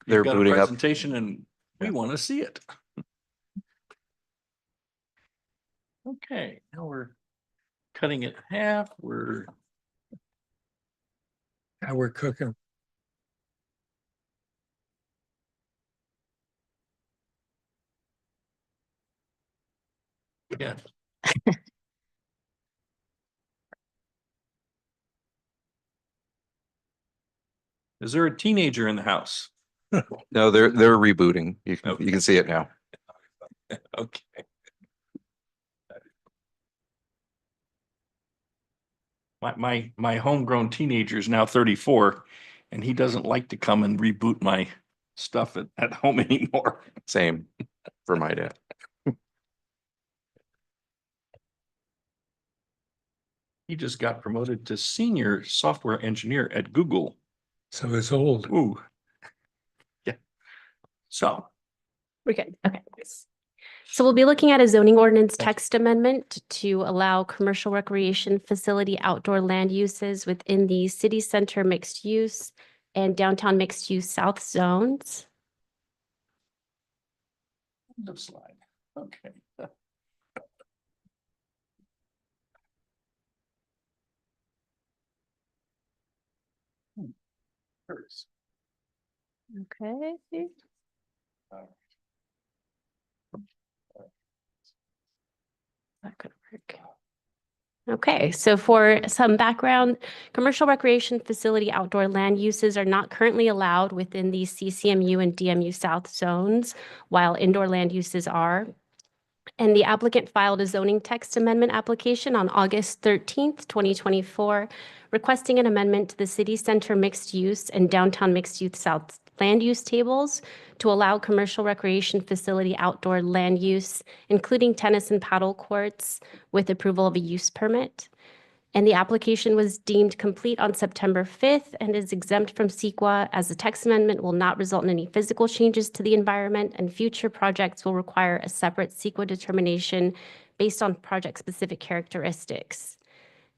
They're you've got a booting up. presentation and we want to see it. Okay, now we're cutting it in half. How we're cooking. Yeah. Is there a teenager in the house? no, they're rebooting. You can see it now. Okay. My homegrown teenager is now 34 and he doesn't like to come and reboot my stuff at home anymore. Same for my dad. He just got promoted to senior software engineer at Google. So it's old. Ooh. Yeah. So, We're good. Okay. So we'll be looking at a zoning ordinance text amendment to allow commercial recreation facility outdoor land uses within the city center mixed use and downtown mixed use south zones. end of slide. Okay. Hurts. Okay. That could work. Okay, so for some background, commercial recreation facility outdoor land uses are not currently allowed within the CCMU and DMU South zones, while indoor land uses are. And the applicant filed a zoning text amendment application on August 13th, 2024, requesting an amendment to the city center mixed use and downtown mixed use south land use tables to allow commercial recreation facility outdoor land use, including tennis and paddle courts, with approval of a use permit. And the application was deemed complete on September 5th and is exempt from CEQA, as the text amendment will not result in any physical changes to the environment, and future projects will require a separate CEQA determination based on project-specific characteristics.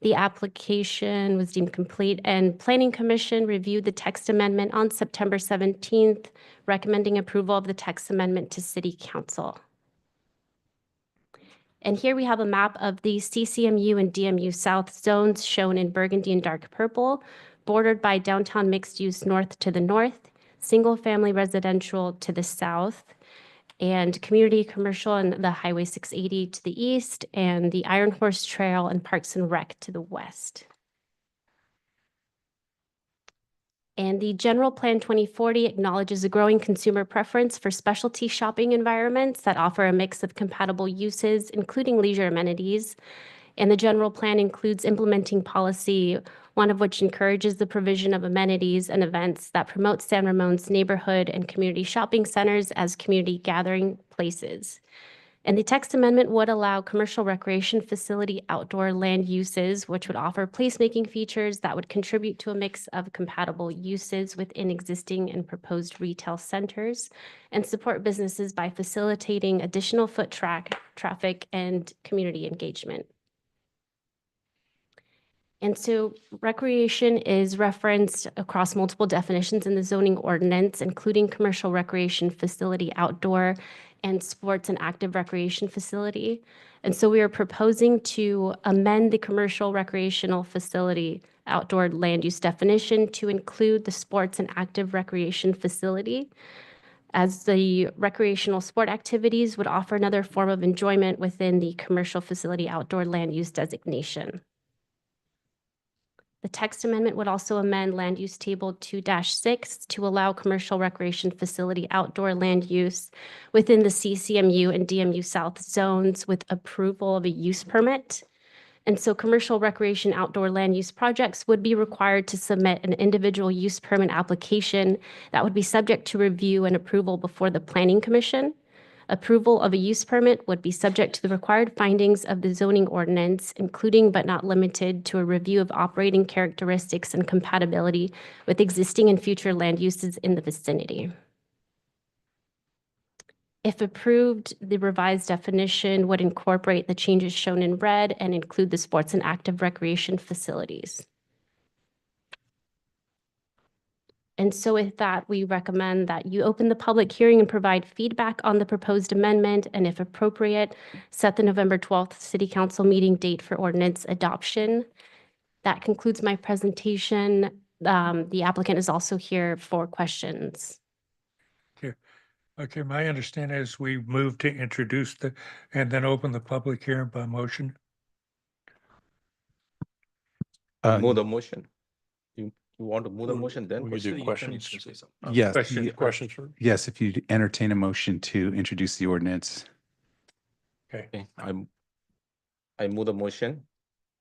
The application was deemed complete, and Planning Commission reviewed the text amendment on September 17th, recommending approval of the text amendment to City Council. And here we have a map of the CCMU and DMU South zones shown in burgundy and dark purple, bordered by downtown mixed use north to the north, single-family residential to the south, and community commercial and the Highway 680 to the east, and the Iron Horse Trail and Parks and Rec to the west. And the General Plan 2040 acknowledges a growing consumer preference for specialty shopping environments that offer a mix of compatible uses, including leisure amenities. And the General Plan includes implementing policy, one of which encourages the provision of amenities and events that promote San Ramon's neighborhood and community shopping centers as community gathering places. And the text amendment would allow commercial recreation facility outdoor land uses, which would offer placemaking features that would contribute to a mix of compatible uses within existing and proposed retail centers, and support businesses by facilitating additional foot traffic and community engagement. And so recreation is referenced across multiple definitions in the zoning ordinance, including commercial recreation facility outdoor and sports and active recreation facility. And so we are proposing to amend the commercial recreational facility outdoor land use definition to include the sports and active recreation facility, as the recreational sport activities would offer another form of enjoyment within the commercial facility outdoor land use designation. The text amendment would also amend Land Use Table 2-6 to allow commercial recreation facility outdoor land use within the CCMU and DMU South zones with approval of a use permit. And so commercial recreation outdoor land use projects would be required to submit an individual use permit application that would be subject to review and approval before the Planning Commission. Approval of a use permit would be subject to the required findings of the zoning ordinance, including but not limited to a review of operating characteristics and compatibility with existing and future land uses in the vicinity. If approved, the revised definition would incorporate the changes shown in red and include the sports and active recreation facilities. And so with that, we recommend that you open the public hearing and provide feedback on the proposed amendment, and if appropriate, set the November 12th City Council meeting date for ordinance adoption. That concludes my presentation. The applicant is also here for questions. Okay, my understanding is we move to introduce and then open the public hearing by motion. Move the motion. You want to move the motion, then We could do proceed, questions. you can say something. Yes, Questions first? yes, if you entertain a motion to introduce the ordinance. Okay, I move the motion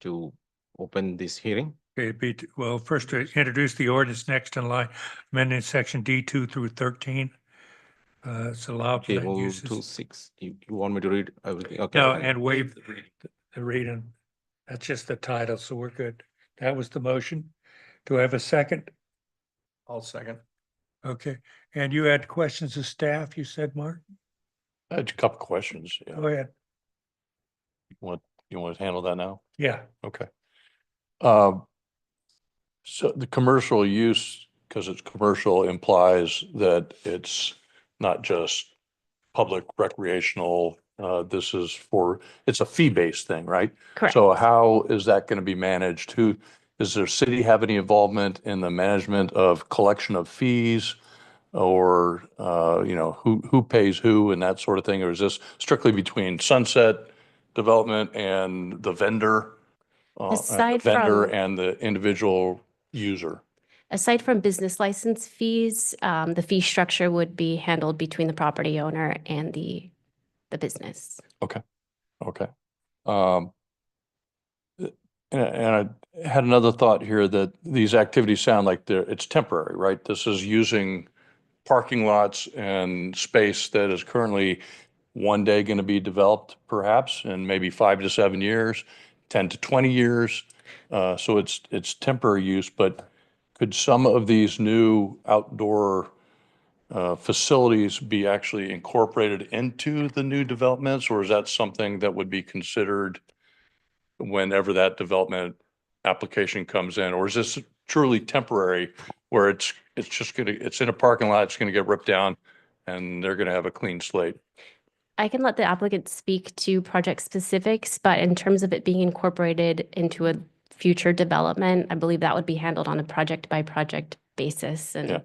to open this hearing. Okay, well, first to introduce the ordinance, next in line, amending section D2 through 13. It's allowed Okay, land move uses. to 6. You want me to read everything? Okay. No, and waive the reading. That's just the title, so we're good. That was the motion. Do I have a second? I'll second. Okay, and you had questions of staff, you said, Mark? I had a couple questions. Yeah. Go ahead. You want to handle that now? Yeah, Okay. So the commercial use, because it's commercial, implies that it's not just public recreational. It's a fee-based thing, right? Correct. So how is that going to be managed? Does the city have any involvement in the management of collection of fees? Or, who pays who and that sort of thing? Or is this strictly between Sunset Development and the vendor? Aside Vendor from- and the individual user? Aside from business license fees, the fee structure would be handled between the property owner and the business. Okay. And I had another thought here that these activities sound like it's temporary, right? This is using parking lots and space that is currently one day going to be developed perhaps in maybe 5 to 7 years, 10 to 20 years. So it's temporary use, but could some of these new outdoor facilities be actually incorporated into the new developments, or is that something that would be considered whenever that development application comes in? Or is this truly temporary where it's in a parking lot, it's gonna get ripped down and they're gonna have a clean slate? I can let the applicant speak to project specifics, but in terms of it being incorporated into a future development, I believe that would be handled on a project by project basis. And Yeah.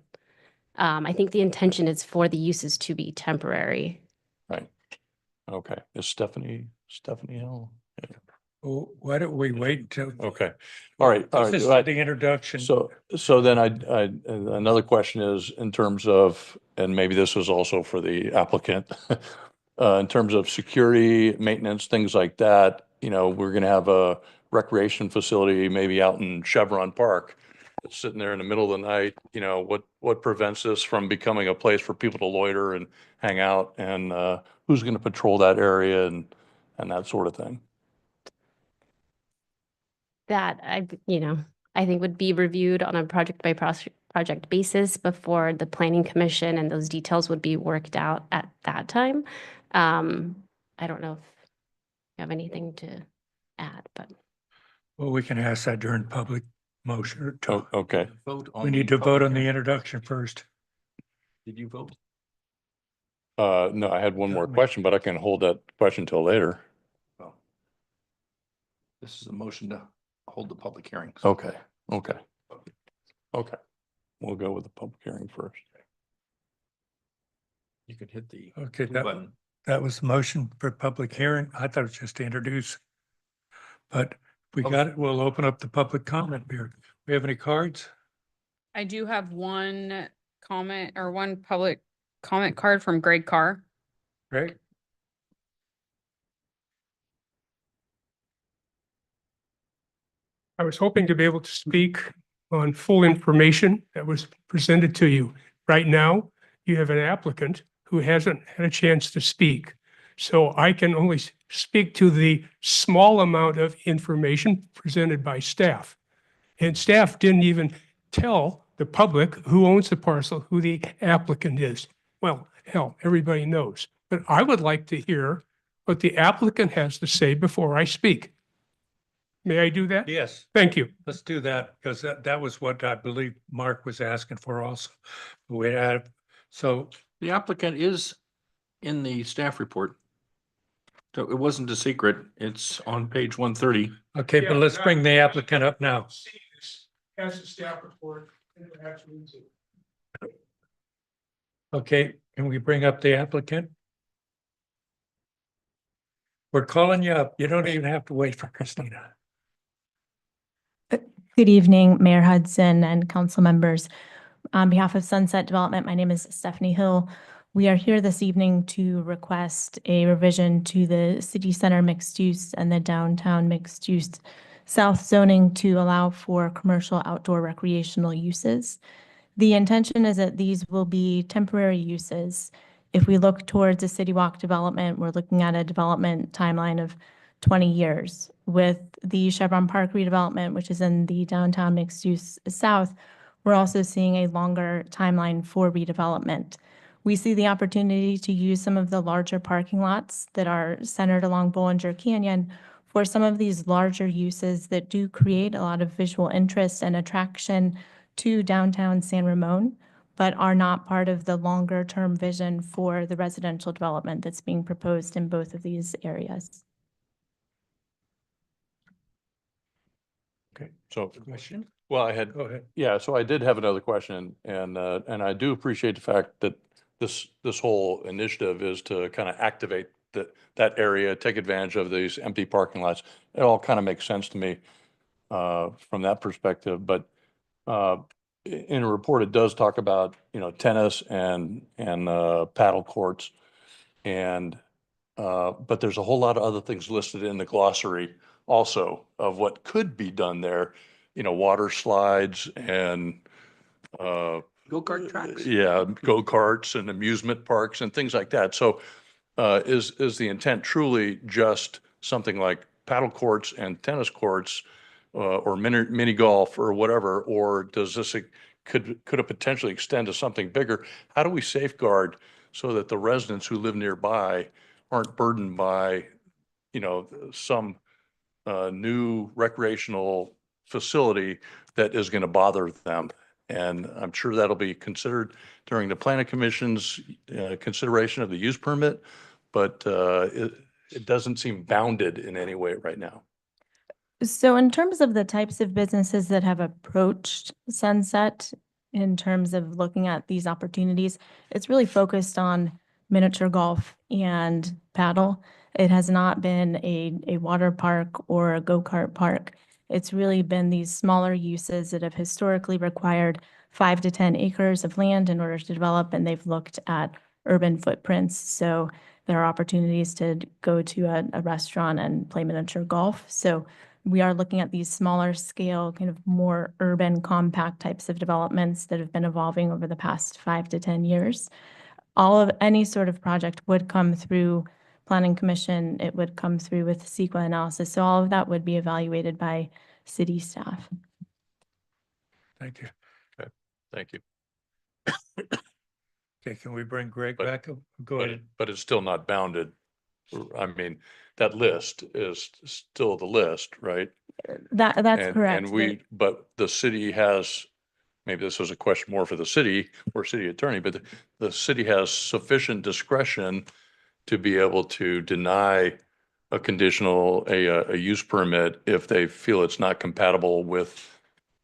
I think the intention is for the uses to be temporary. Right. Okay. Is Stephanie Hill? Yeah. well, why don't we wait until Okay. All right. this is Right. the introduction? So then another question is in terms of, and maybe this is also for the applicant, in terms of security, maintenance, things like that, we're going to have a recreation facility maybe out in Chevron Park. sitting there in the middle of the night, you know, what prevents this from becoming a place for people to loiter and hang out? And who's going to patrol that area and that sort of thing? That I think would be reviewed on a project by project basis before the planning commission, and those details would be worked out at that time. I don't know if you have anything to add, but Well, we can ask that during public motion or talk. Okay. We need to vote on the introduction first. Did you vote? No, I had one more question, but I can hold that question till later. Well, this is a motion to hold the public hearing. Okay. We'll go with the public hearing first. You could hit the Okay, blue button. that was the motion for public hearing. I thought it was just to introduce. But if we Okay. got it, we'll open up the public comment period. We have any cards? I do have one comment or one public comment card from Greg Carr. Greg? I was hoping to be able to speak on full information that was presented to you. Right now, you have an applicant who hasn't had a chance to speak. So I can only speak to the small amount of information presented by staff. And staff didn't even tell the public who owns the parcel, who the applicant is. Well, hell, everybody knows. But I would like to hear what the applicant has to say before I speak. May I do that? Yes. Thank you. Let's do that because that was what I believe Mark was asking for also. We had, so The applicant is in the staff report. So it wasn't a secret. It's on page 130. okay, but let's bring the applicant up now. As the staff report, and perhaps read it. Okay, can we bring up the applicant? We're calling you up. You don't even have to wait for Christina. Good evening, Mayor Hudson and council members. On behalf of Sunset Development, my name is Stephanie Hill. We are here this evening to request a revision to the city center mixed use and the downtown mixed use south zoning to allow for commercial outdoor recreational uses. The intention is that these will be temporary uses. If we look towards a City Walk development, we're looking at a development timeline of 20 years. With the Chevron Park redevelopment, which is in the downtown mixed use south, we're also seeing a longer timeline for redevelopment. We see the opportunity to use some of the larger parking lots that are centered along Bollinger Canyon for some of these larger uses that do create a lot of visual interest and attraction to downtown San Ramon, but are not part of the longer term vision for the residential development that's being proposed in both of these areas. Okay, so, Question? well, I had, Go ahead. yeah, so I did have another question and I do appreciate the fact that this whole initiative is to kind of activate that area, take advantage of these empty parking lots. It all kind of makes sense to me from that perspective, but in a report, it does talk about, you know, tennis and paddle courts and but there's a whole lot of other things listed in the glossary also of what could be done there, you know, water slides and Go-kart tracks. yeah, go-karts and amusement parks and things like that. So is the intent truly just something like paddle courts and tennis courts or mini golf or whatever, or does this could it potentially extend to something bigger? How do we safeguard so that the residents who live nearby aren't burdened by, you know, some new recreational facility that is going to bother them? And I'm sure that'll be considered during the planning commission's consideration of the use permit, but it doesn't seem bounded in any way right now. So in terms of the types of businesses that have approached Sunset, in terms of looking at these opportunities, it's really focused on miniature golf and paddle. It has not been a water park or a go-kart park. It's really been these smaller uses that have historically required 5 to 10 acres of land in order to develop, and they've looked at urban footprints. So there are opportunities to go to a restaurant and play miniature golf. So we are looking at these smaller scale, kind of more urban compact types of developments that have been evolving over the past 5 to 10 years. Any sort of project would come through Planning Commission. It would come through with CEQA analysis. So all of that would be evaluated by city staff. Thank you. Thank you. Okay, can we bring Greg But- back? Go ahead. But it's still not bounded. I mean, that list is still the list, right? That's And- correct. And but the city has, maybe this was a question more for the city or city attorney, but the city has sufficient discretion to be able to deny a conditional, a use permit if they feel it's not compatible with,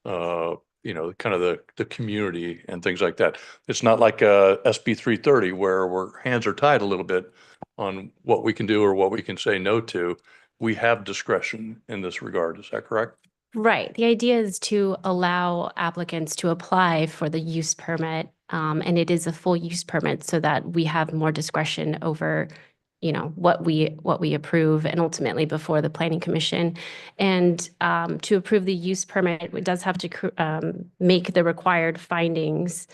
kind of the community and things like that. It's not like SB 330 where hands are tied a little bit on what we can do or what we can say no to. We have discretion in this regard. Is that correct? Right. The idea is to allow applicants to apply for the use permit, and it is a full use permit so that we have more discretion over, what we approve and ultimately before the Planning Commission. And to approve the use permit, it does have to make the required findings,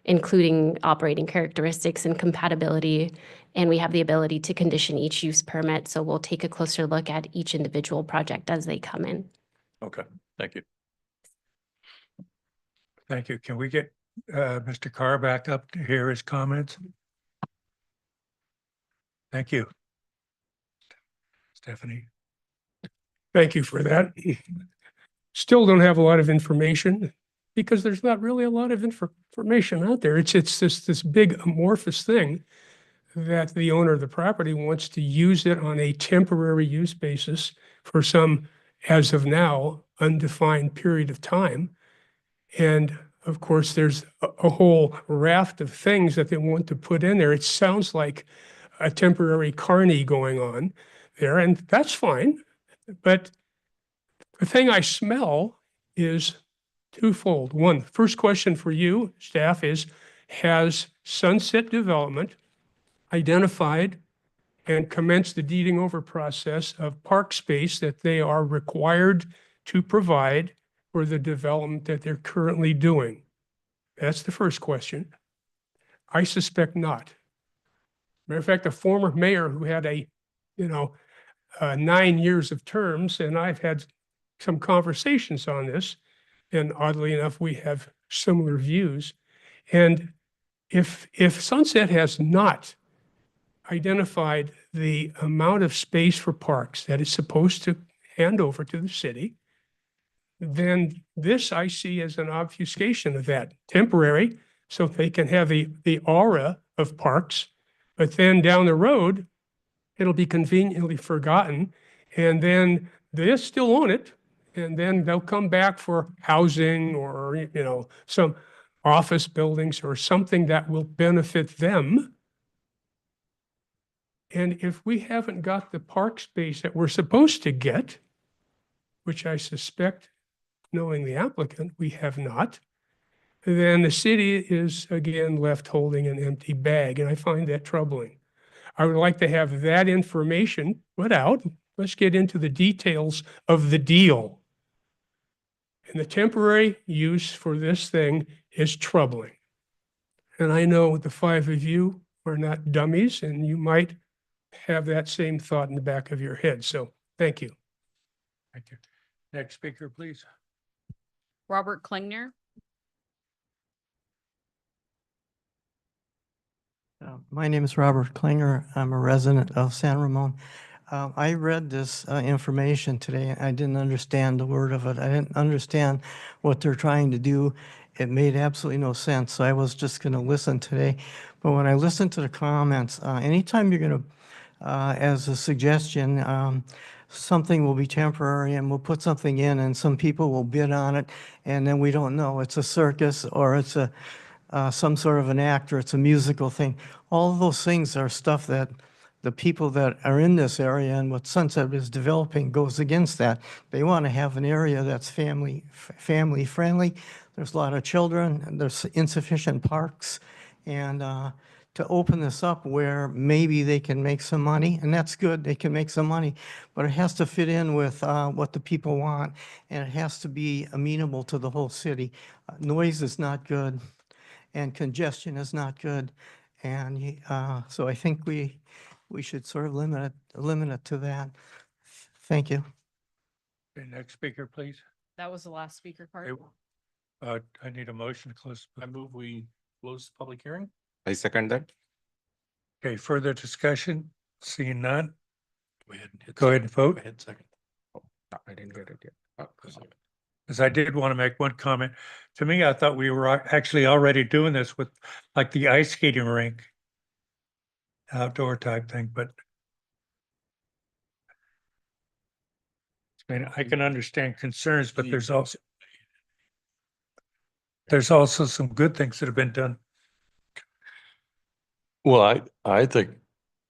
including operating characteristics and compatibility. And we have the ability to condition each use permit. So we'll take a closer look at each individual project as they come in. Okay, thank you. Thank you. Can we get Mr. Carr back up to hear his comments? Thank you. Stephanie? Thank you for that. Still don't have a lot of information because there's not really a lot of information out there. It's this big amorphous thing that the owner of the property wants to use it on a temporary use basis for some, as of now, undefined period of time. And of course, there's a whole raft of things that they want to put in there. It sounds like a temporary carny going on there, and that's fine. But the thing I smell is twofold. One, first question for you, staff, is has Sunset Development identified and commenced the deeding over process of park space that they are required to provide for the development that they're currently doing? That's the first question. I suspect not. Matter of fact, a former mayor who had 9 years of terms, and I've had some conversations on this, and oddly enough, we have similar views. And if Sunset has not identified the amount of space for parks that it's supposed to hand over to the city, then this I see as an obfuscation of that. Temporary, so they can have the aura of parks, but then down the road, it'll be conveniently forgotten, and then they still own it, and then they'll come back for housing or, some office buildings or something that will benefit them. And if we haven't got the park space that we're supposed to get, which I suspect, knowing the applicant, we have not, then the city is again left holding an empty bag, and I find that troubling. I would like to have that information put out. Let's get into the details of the deal. And the temporary use for this thing is troubling. And I know the 5 of you are not dummies, and you might have that same thought in the back of your head. So thank you. Thank you. Next speaker, please. Robert Klingner. My name is Robert Klinger. I'm a resident of San Ramon. I read this information today, and I didn't understand a word of it. I didn't understand what they're trying to do. It made absolutely no sense. So I was just going to listen today. But when I listened to the comments, anytime you're going to, as a suggestion, something will be temporary and we'll put something in and some people will bid on it, and then we don't know. It's a circus or it's some sort of an act or it's a musical thing. All of those things are stuff that the people that are in this area and what Sunset is developing goes against that. They want to have an area that's family friendly. There's a lot of children and there's insufficient parks. And to open this up where maybe they can make some money, and that's good, they can make some money, but it has to fit in with what the people want, and it has to be amenable to the whole city. Noise is not good, and congestion is not good, and so I think we should sort of limit it to that. Thank you. Okay, next speaker, please. That was the last speaker card. I need a motion to close. I move we close the public hearing. I second that. Okay, further discussion? Seeing none? Go ahead and hit. Go ahead and vote. Go ahead, second. I didn't get it yet. Because I did want to make one comment. To me, I thought we were actually already doing this with like the ice skating rink. Outdoor type thing, but I mean, I can understand concerns, but there's also some good things that have been done. Well, I think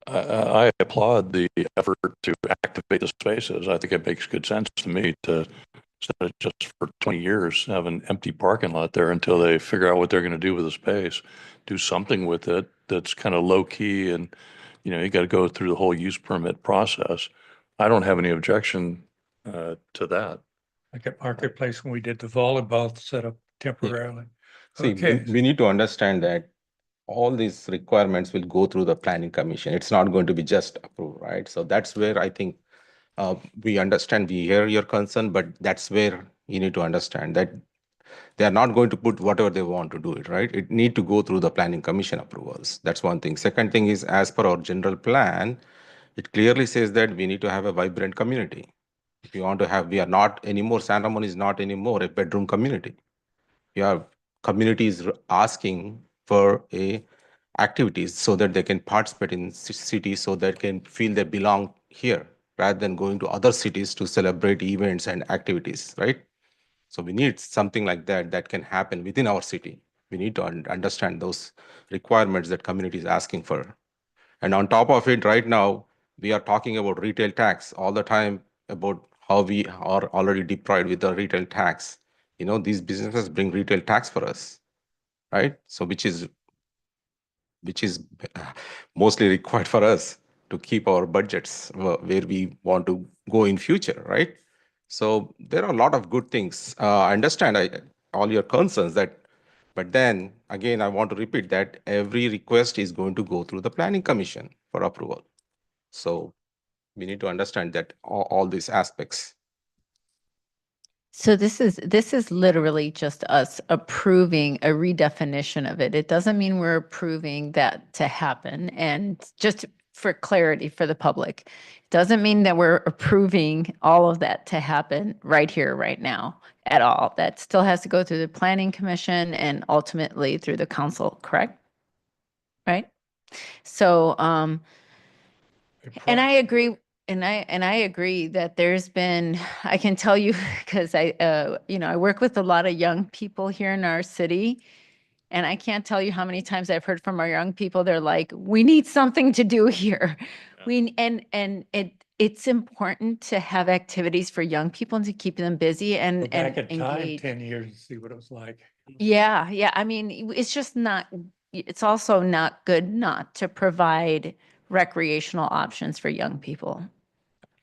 I applaud the effort to activate the spaces. I think it makes good sense to me to instead of just for 20 years have an empty parking lot there until they figure out what they're going to do with the space. Do something with it that's kind of low key, and you got to go through the whole use permit process. I don't have any objection to that. Like at Marketplace when we did the volleyball setup temporarily. See, Okay. we need to understand that all these requirements will go through the planning commission. It's not going to be just approved, right? So that's where I think we understand, we hear your concern, but that's where you need to understand that they are not going to put whatever they want to do it, right? It need to go through the planning commission approvals. That's one thing. Second thing is, as per our general plan, it clearly says that we need to have a vibrant community. If you want to have, we are not anymore, San Ramon is not anymore a bedroom community. You have communities asking for activities so that they can participate in cities, so that can feel they belong here rather than going to other cities to celebrate events and activities, right? So we need something like that that can happen within our city. We need to understand those requirements that community is asking for. And on top of it, right now, we are talking about retail tax all the time, about how we are already deprived with the retail tax. These businesses bring retail tax for us, right? So which is mostly required for us to keep our budgets where we want to go in future, right? So there are a lot of good things. I understand all your concerns but then again, I want to repeat that every request is going to go through the planning commission for approval. So we need to understand that all these aspects. So this is literally just us approving a redefinition of it. It doesn't mean we're approving that to happen. And just for clarity for the public, it doesn't mean that we're approving all of that to happen right here, right now at all. That still has to go through the planning commission and ultimately through the council, correct? Right? So, and I agree. And I agree that there's been, I can tell you, because I work with a lot of young people here in our city, and I can't tell you how many times I've heard from our young people. They're like, we need something to do here. It's important to have activities for young people and to keep them busy and Go back in time engaged. 10 years and see what it was like. Yeah. I mean, it's just not, it's also not good not to provide recreational options for young people.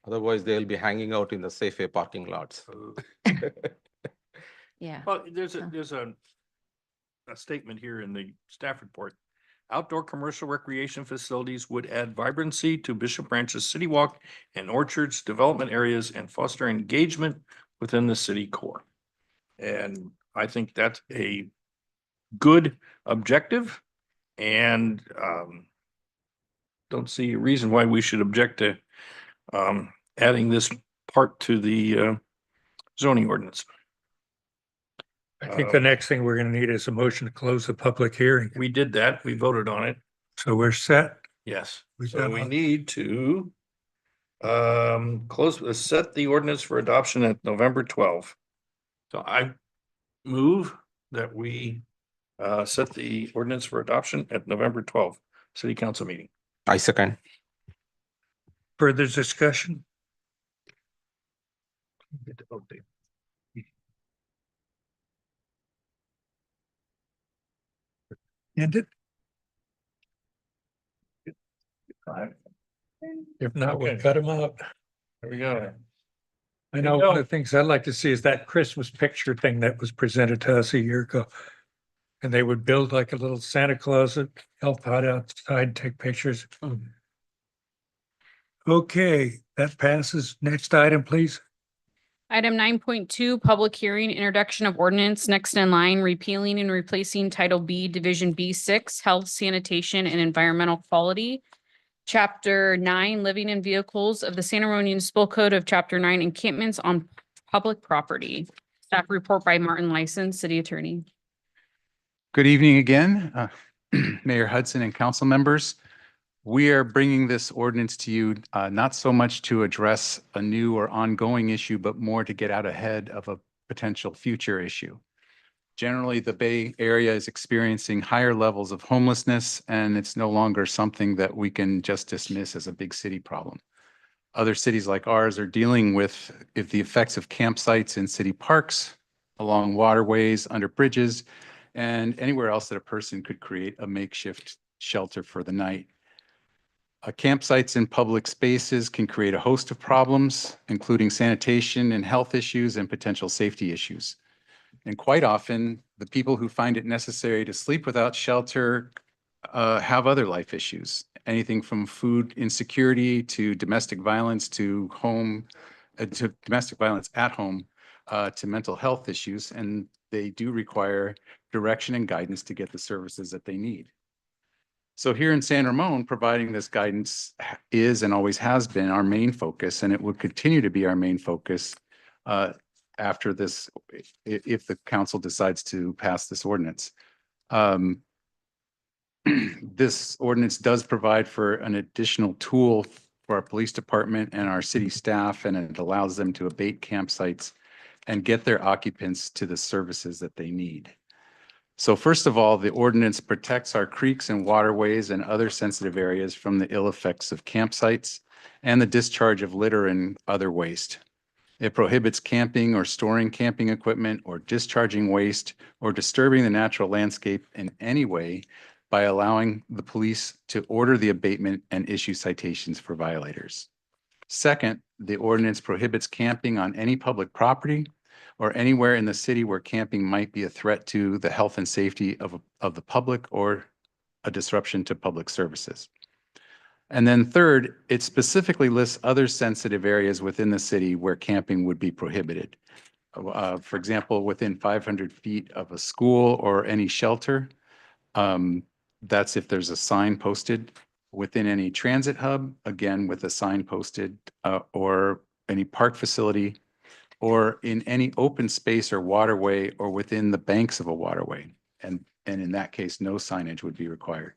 Otherwise, they'll be hanging out in the Safeway parking lots. Yeah. Well, there's a statement here in the staff report. Outdoor commercial recreation facilities would add vibrancy to Bishop Branch's City Walk and Orchards development areas and foster engagement within the city core. And I think that's a good objective, and don't see a reason why we should object to adding this part to the zoning ordinance. I think the next thing we're going to need is a motion to close the public hearing. We did that. We voted on it. So we're set. Yes. We've So done we all- need to set the ordinance for adoption at November 12. So I move that we set the ordinance for adoption at November 12th, city council meeting. I second. Further discussion? Get to vote, Dave. Ended? If not, we'll Okay. cut them out. There we go. I know one of the things I'd like to see is that Christmas picture thing that was presented to us a year ago. And they would build like a little Santa Claus that help out outside, and take pictures. Okay, that passes. Next item, please. Item 9.2, public hearing, introduction of ordinance, next in line, repealing and replacing Title B, Division B6, Health, Sanitation, and Environmental Quality. Chapter 9, Living in Vehicles of the Santa Rosa Municipal Code of Chapter 9, Encampments on Public Property. Staff report by Martin Lyson, City Attorney. Good evening again, Mayor Hudson and council members. We are bringing this ordinance to you not so much to address a new or ongoing issue, but more to get out ahead of a potential future issue. Generally, the Bay Area is experiencing higher levels of homelessness, and it's no longer something that we can just dismiss as a big city problem. Other cities like ours are dealing with the effects of campsites in city parks, along waterways, under bridges, and anywhere else that a person could create a makeshift shelter for the night. Campsites in public spaces can create a host of problems, including sanitation and health issues and potential safety issues. And quite often, the people who find it necessary to sleep without shelter have other life issues, anything from food insecurity to domestic violence to domestic violence at home to mental health issues. And they do require direction and guidance to get the services that they need. So here in San Ramon, providing this guidance is and always has been our main focus, and it will continue to be our main focus after this, if the council decides to pass this ordinance. This ordinance does provide for an additional tool for our police department and our city staff, and it allows them to abate campsites and get their occupants to the services that they need. So first of all, the ordinance protects our creeks and waterways and other sensitive areas from the ill effects of campsites and the discharge of litter and other waste. It prohibits camping or storing camping equipment or discharging waste or disturbing the natural landscape in any way by allowing the police to order the abatement and issue citations for violators. Second, the ordinance prohibits camping on any public property or anywhere in the city where camping might be a threat to the health and safety of the public or a disruption to public services. And then third, it specifically lists other sensitive areas within the city where camping would be prohibited. For example, within 500 feet of a school or any shelter, that's if there's a sign posted. Within any transit hub, again, with a sign posted, or any park facility, or in any open space or waterway or within the banks of a waterway. And in that case, no signage would be required.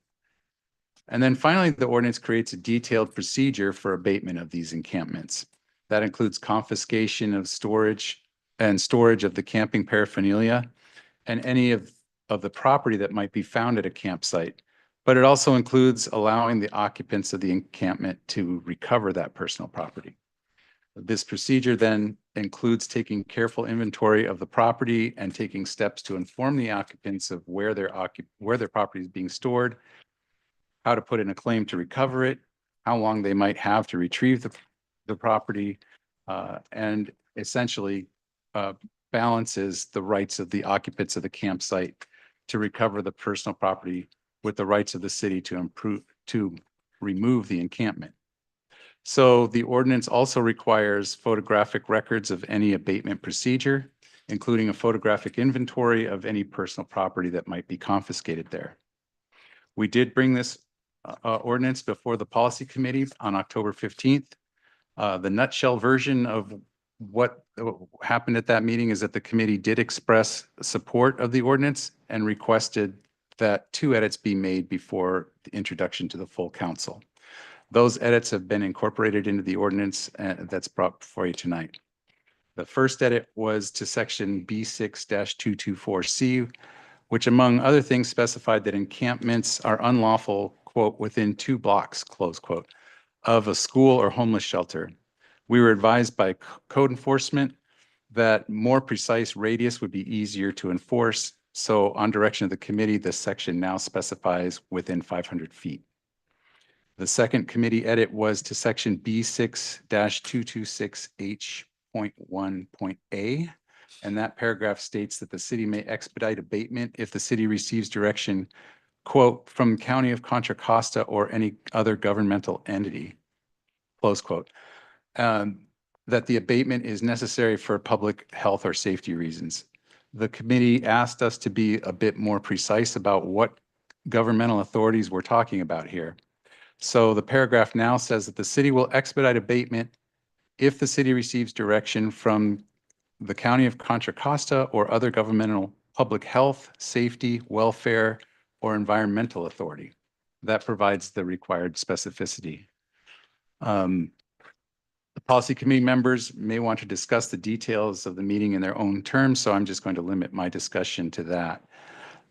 And then finally, the ordinance creates a detailed procedure for abatement of these encampments. That includes confiscation of storage of the camping paraphernalia and any of the property that might be found at a campsite. But it also includes allowing the occupants of the encampment to recover that personal property. This procedure then includes taking careful inventory of the property and taking steps to inform the occupants of where their property is being stored, how to put in a claim to recover it, how long they might have to retrieve the property, and essentially balances the rights of the occupants of the campsite to recover the personal property with the rights of the city to remove the encampment. So the ordinance also requires photographic records of any abatement procedure, including a photographic inventory of any personal property that might be confiscated there. We did bring this ordinance before the policy committee on October 15th. The nutshell version of what happened at that meeting is that the committee did express support of the ordinance and requested that 2 edits be made before the introduction to the full council. Those edits have been incorporated into the ordinance that's brought before you tonight. The first edit was to section B6-224C, which among other things specified that encampments are unlawful, quote, within 2 blocks, close quote, of a school or homeless shelter. We were advised by code enforcement that more precise radius would be easier to enforce. So on direction of the committee, this section now specifies within 500 feet. The second committee edit was to section B6-226H.1.A. And that paragraph states that the city may expedite abatement if the city receives direction, quote, from County of Contra Costa or any other governmental entity, close quote. That the abatement is necessary for public health or safety reasons. The committee asked us to be a bit more precise about what governmental authorities we're talking about here. So the paragraph now says that the city will expedite abatement if the city receives direction from the County of Contra Costa or other governmental public health, safety, welfare, or environmental authority. That provides the required specificity. The policy committee members may want to discuss the details of the meeting in their own terms, so I'm just going to limit my discussion to that.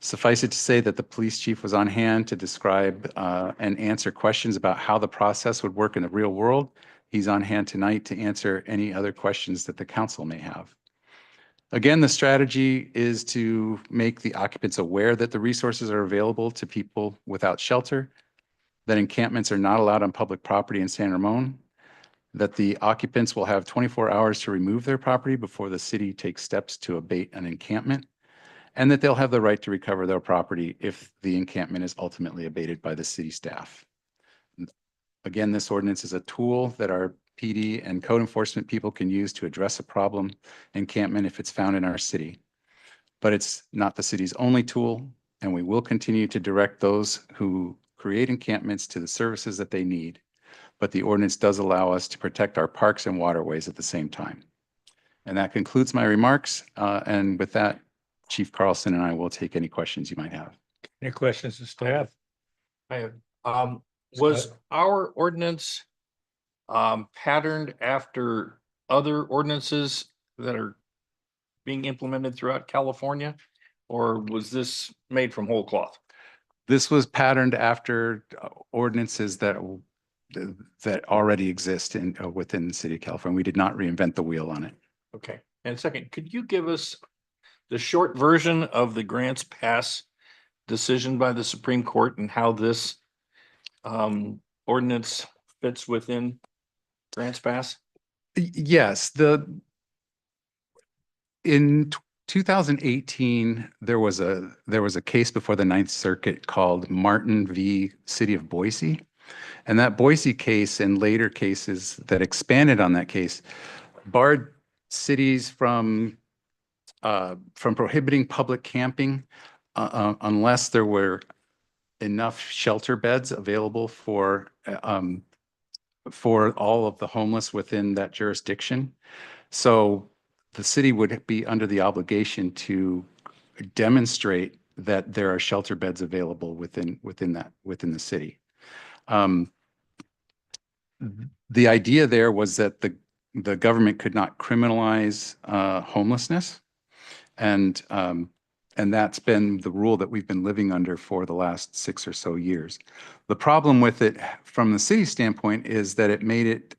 Suffice it to say that the police chief was on hand to describe and answer questions about how the process would work in the real world. He's on hand tonight to answer any other questions that the council may have. Again, the strategy is to make the occupants aware that the resources are available to people without shelter, that encampments are not allowed on public property in San Ramon, that the occupants will have 24 hours to remove their property before the city takes steps to abate an encampment, and that they'll have the right to recover their property if the encampment is ultimately abated by the city staff. Again, this ordinance is a tool that our PD and code enforcement people can use to address a problem encampment if it's found in our city. But it's not the city's only tool, and we will continue to direct those who create encampments to the services that they need. But the ordinance does allow us to protect our parks and waterways at the same time. And that concludes my remarks. And with that, Chief Carlson and I will take any questions you might have. Any questions to staff? I have, was our ordinance patterned after other ordinances that are being implemented throughout California? Or was this made from whole cloth? This was patterned after ordinances that already exist within the city of California. We did not reinvent the wheel on it. Okay. And second, could you give us the short version of the Grants Pass decision by the Supreme Court and how this ordinance fits within Grants Pass? Yes, in 2018, there was a case before the Ninth Circuit called Martin v. City of Boise. And that Boise case and later cases that expanded on that case barred cities from prohibiting public camping unless there were enough shelter beds available for all of the homeless within that jurisdiction. So the city would be under the obligation to demonstrate that there are shelter beds available within the city. The idea there was that the government could not criminalize homelessness, and that's been the rule that we've been living under for the last 6 or so years. The problem with it from the city standpoint is that it made it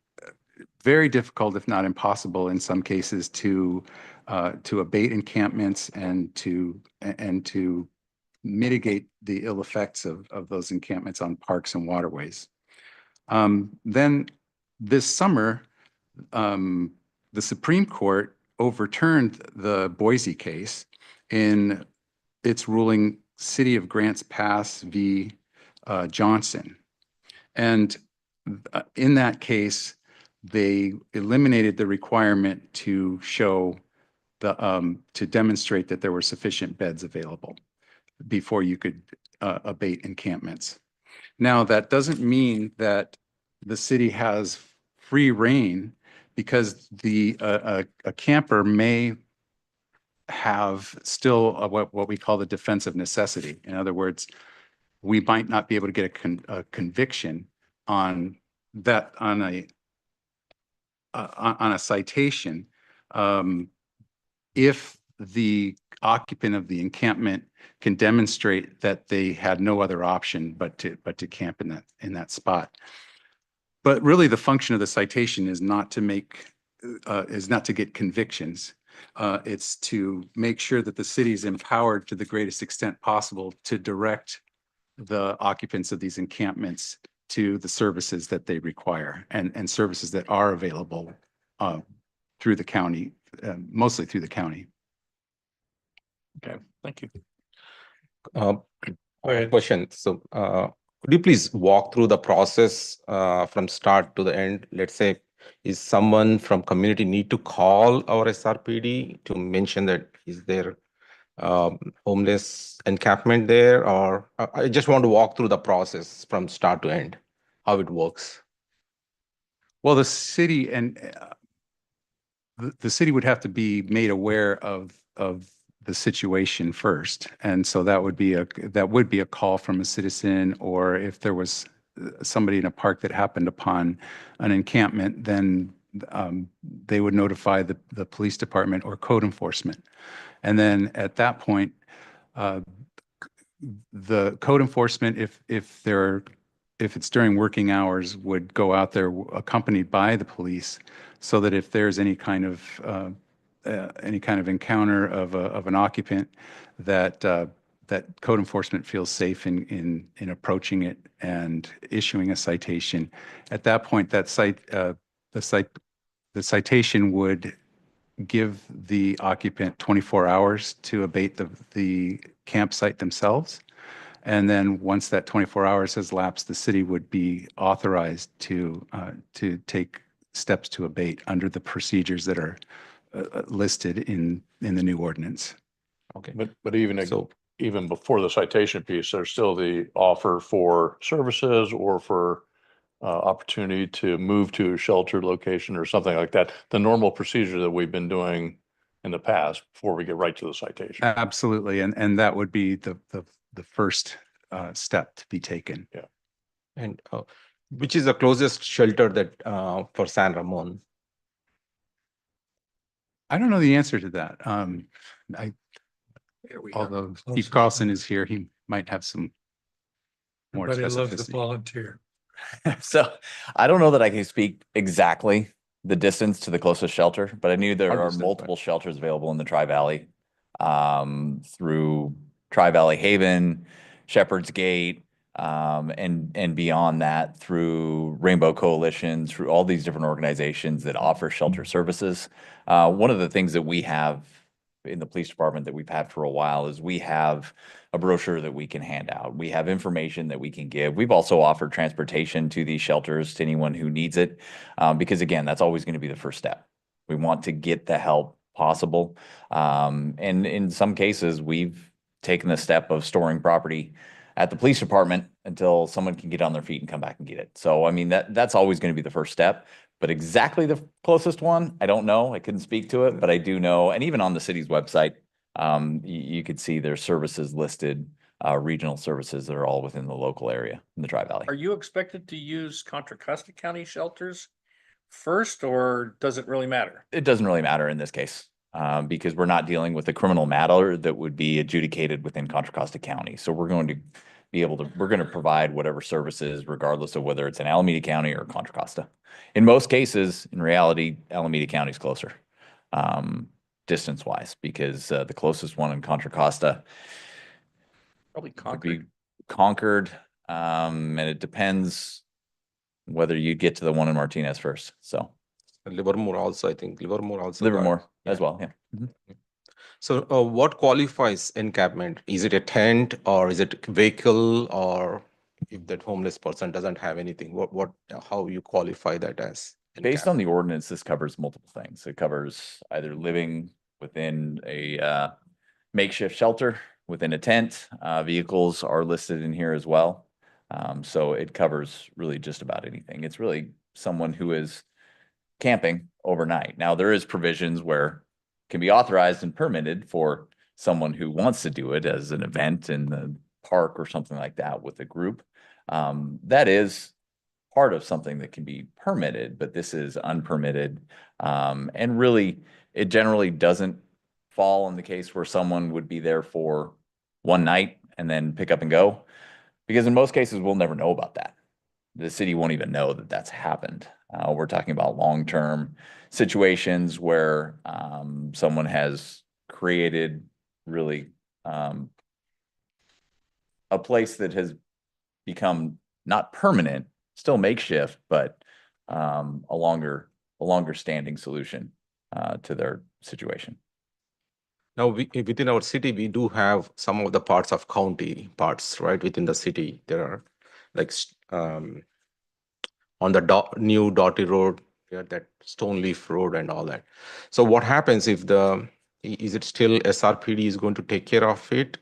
very difficult, if not impossible in some cases, to abate encampments and to mitigate the ill effects of those encampments on parks and waterways. Then this summer, the Supreme Court overturned the Boise case in its ruling City of Grants Pass v. Johnson. And in that case, they eliminated the requirement to show to demonstrate that there were sufficient beds available before you could abate encampments. Now, that doesn't mean that the city has free reign, because a camper may have still what we call the defense of necessity. In other words, we might not be able to get a conviction on that on a citation if the occupant of the encampment can demonstrate that they had no other option but to camp in that spot. But really, the function of the citation is not to get convictions. It's to make sure that the city is empowered to the greatest extent possible to direct the occupants of these encampments to the services that they require and services that are available through the county, mostly through the county. Okay, thank you. Question. So, could you please walk through the process from start to the end? Let's say, is someone from community need to call our SRPD to mention that is there homeless encampment there, or I just want to walk through the process from start to end, how it works. Well, the city and the city would have to be made aware of the situation first. And so that would be a call from a citizen, or if there was somebody in a park that happened upon an encampment, then they would notify the police department or code enforcement. And then at that point, the code enforcement, if it's during working hours, would go out there accompanied by the police, so that if there's any kind of encounter of an occupant, that code enforcement feels safe in approaching it and issuing a citation. At that point, the citation would give the occupant 24 hours to abate the campsite themselves. And then once that 24 hours has lapsed, the city would be authorized to take steps to abate under the procedures that are listed in the new ordinance. Okay. But even before the citation piece, there's still the offer for services or for opportunity to move to a sheltered location or something like that. The normal procedure that we've been doing in the past before we get right to the citation. Absolutely. And that would be the first step to be taken. Yeah. And which is the closest shelter that for San Ramon? I don't know the answer to that. Although Steve Carlson is here, he might have some more Everybody loves to specificity. volunteer. So I don't know that I can speak exactly the distance to the closest shelter, but I knew there are Understood. multiple shelters available in the Tri-Valley, through Tri-Valley Haven, Shepherd's Gate, and beyond that through Rainbow Coalition, through all these different organizations that offer shelter services. One of the things that we have in the police department that we've had for a while is we have a brochure that we can hand out. We have information that we can give. We've also offered transportation to these shelters to anyone who needs it, because again, that's always going to be the first step. We want to get the help possible. And in some cases, we've taken the step of storing property at the police department until someone can get on their feet and come back and get it. So, I mean, that's always going to be the first step. But exactly the closest one, I don't know. I couldn't speak to it, but I do know. And even on the city's website, you could see their services listed, regional services that are all within the local area in the Tri-Valley. Are you expected to use Contra Costa County shelters first, or does it really matter? It doesn't really matter in this case, because we're not dealing with a criminal matter that would be adjudicated within Contra Costa County. So we're going to provide whatever services regardless of whether it's in Alameda County or Contra Costa. In most cases, in reality, Alameda County is closer, distance-wise, because the closest one in Contra Costa Probably would Concord. be Concord, and it depends whether you get to the one in Martinez first. So Livermore also, I think Livermore also. Livermore as well, yeah. Mhm. So what qualifies encampment? Is it a tent or is it vehicle, or if that homeless person doesn't have anything, how you qualify that as? Based on the ordinance, this covers multiple things. It covers either living within a makeshift shelter, within a tent. Vehicles are listed in here as well. So it covers really just about anything. It's really someone who is camping overnight. Now, there is provisions where it can be authorized and permitted for someone who wants to do it as an event in the park or something like that with a group. That is part of something that can be permitted, but this is unpermitted. And really, it generally doesn't fall in the case where someone would be there for one night and then pick up and go, because in most cases, we'll never know about that. The city won't even know that that's happened. We're talking about long-term situations where someone has created really a place that has become not permanent, still makeshift, but a longer standing solution to their situation. Now, within our city, we do have some of the parts of county parts, right? Within the city, there are like on the new Doughty Road, that Stoneleaf Road and all that. So what happens if is it still SRPD is going to take care of it,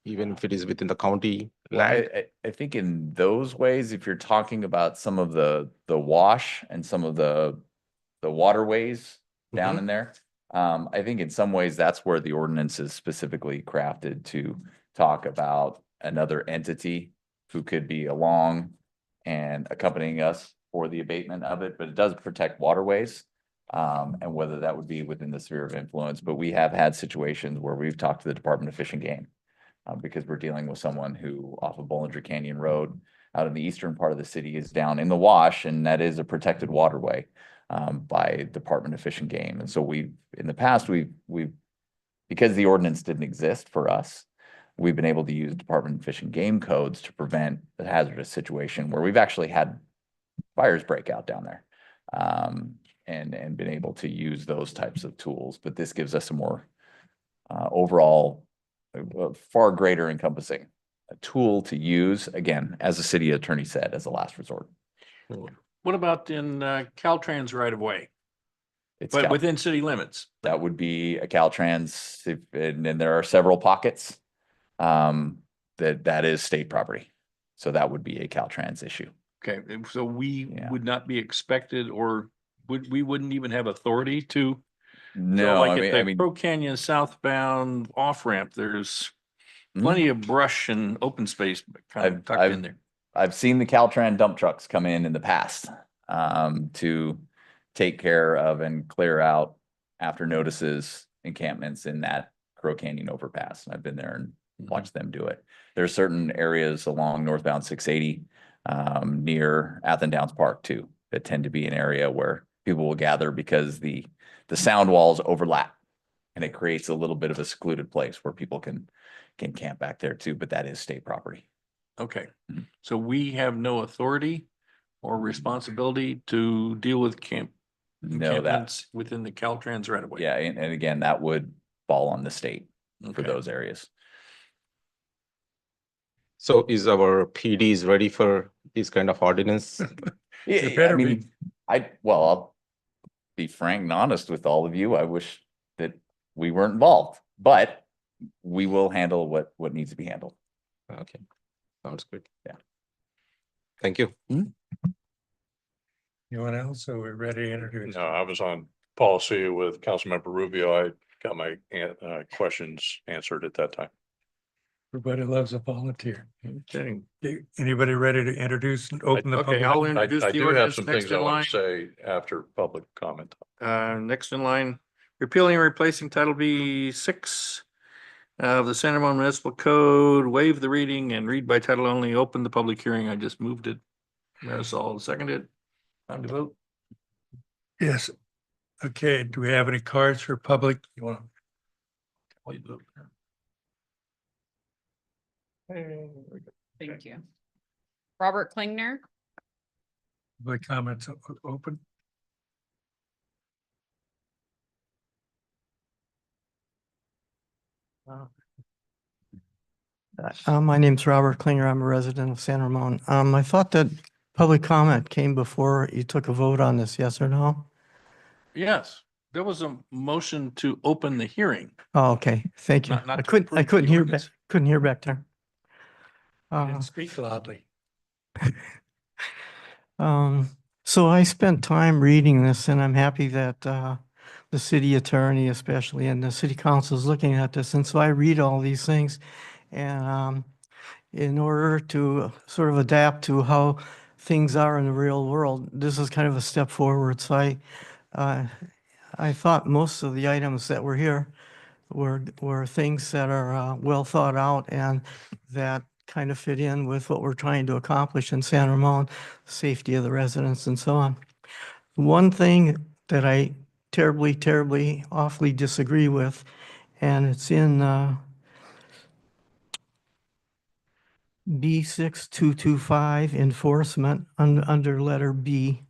even if it is within the county land? I think in those ways, if you're talking about some of the wash and some of the waterways down in there, I think in some ways that's where the ordinance is specifically crafted to talk about another entity who could be along and accompanying us for the abatement of it, but it does protect waterways. And whether that would be within the sphere of influence, but we have had situations where we've talked to the Department of Fish and Game because we're dealing with someone who off of Bollinger Canyon Road out in the eastern part of the city is down in the wash, and that is a protected waterway by Department of Fish and Game. And so in the past, we've because the ordinance didn't exist for us, we've been able to use Department of Fish and Game codes to prevent a hazardous situation where we've actually had fires break out down there. And been able to use those types of tools, but this gives us a more overall, far greater encompassing a tool to use, again, as the city attorney said, as a last resort. What about in Caltrans right of way? It's But within city limits? That would be a Caltrans, and then there are several pockets that is state property. So that would be a Caltrans issue. Okay, so we would not be expected, or we wouldn't even have authority to? No, So like I at the mean, Crow Canyon southbound off ramp, there's plenty of brush and open space kind of tucked in there. I've seen the Caltrans dump trucks come in the past to take care of and clear out after notices encampments in that Crow Canyon overpass. I've been there and watched them do it. There's certain areas along northbound 680 near Athens Downs Park too, that tend to be an area where people will gather because the sound walls overlap and it creates a little bit of a secluded place where people can camp back there too, but that is state property. Okay, so we have no authority or responsibility to deal with encampments within the Caltrans right of way? Yeah, and again, that would fall on the state for those areas. So is our PDs ready for this kind of ordinance? Yeah, I mean, I'll be frank and honest with all of you. I wish that we weren't involved, but we will handle what needs to be handled. Okay, sounds good. Yeah. Thank you. Anyone else? So we're ready to introduce. No, I was on policy with Councilmember Rubio. I got my questions answered at that time. Everybody loves a volunteer. Okay. Anybody ready to introduce and open the Okay, public? I'll introduce I the do have ordinance some next things I in want line. to say after public comment. Next in line, repealing and replacing Title B6 of the San Ramon Municipal Code, waive the reading and read by title only, open the public hearing. I just moved it. Marisol seconded. Time to vote. Yes. Okay, do we have any cards for public? You want to? Thank you. Robert Klingner, Public comments open? My name's Robert Klinger. I'm a resident of San Ramon. I thought that public comment came before you took a vote on this, yes or no? Yes, there was a motion to open the hearing. Oh, okay, thank you. Not I to couldn't approve the hear back, ordinance. couldn't hear back there. And speak loudly. So I spent time reading this and I'm happy that the city attorney especially and the city council is looking at this. And so I read all these things and in order to sort of adapt to how things are in the real world, this is kind of a step forward. So I thought most of the items that were here were things that are well thought out and that kind of fit in with what we're trying to accomplish in San Ramon, safety of the residents and so on. One thing that I terribly, awfully disagree with, and it's in B6225 enforcement under letter B.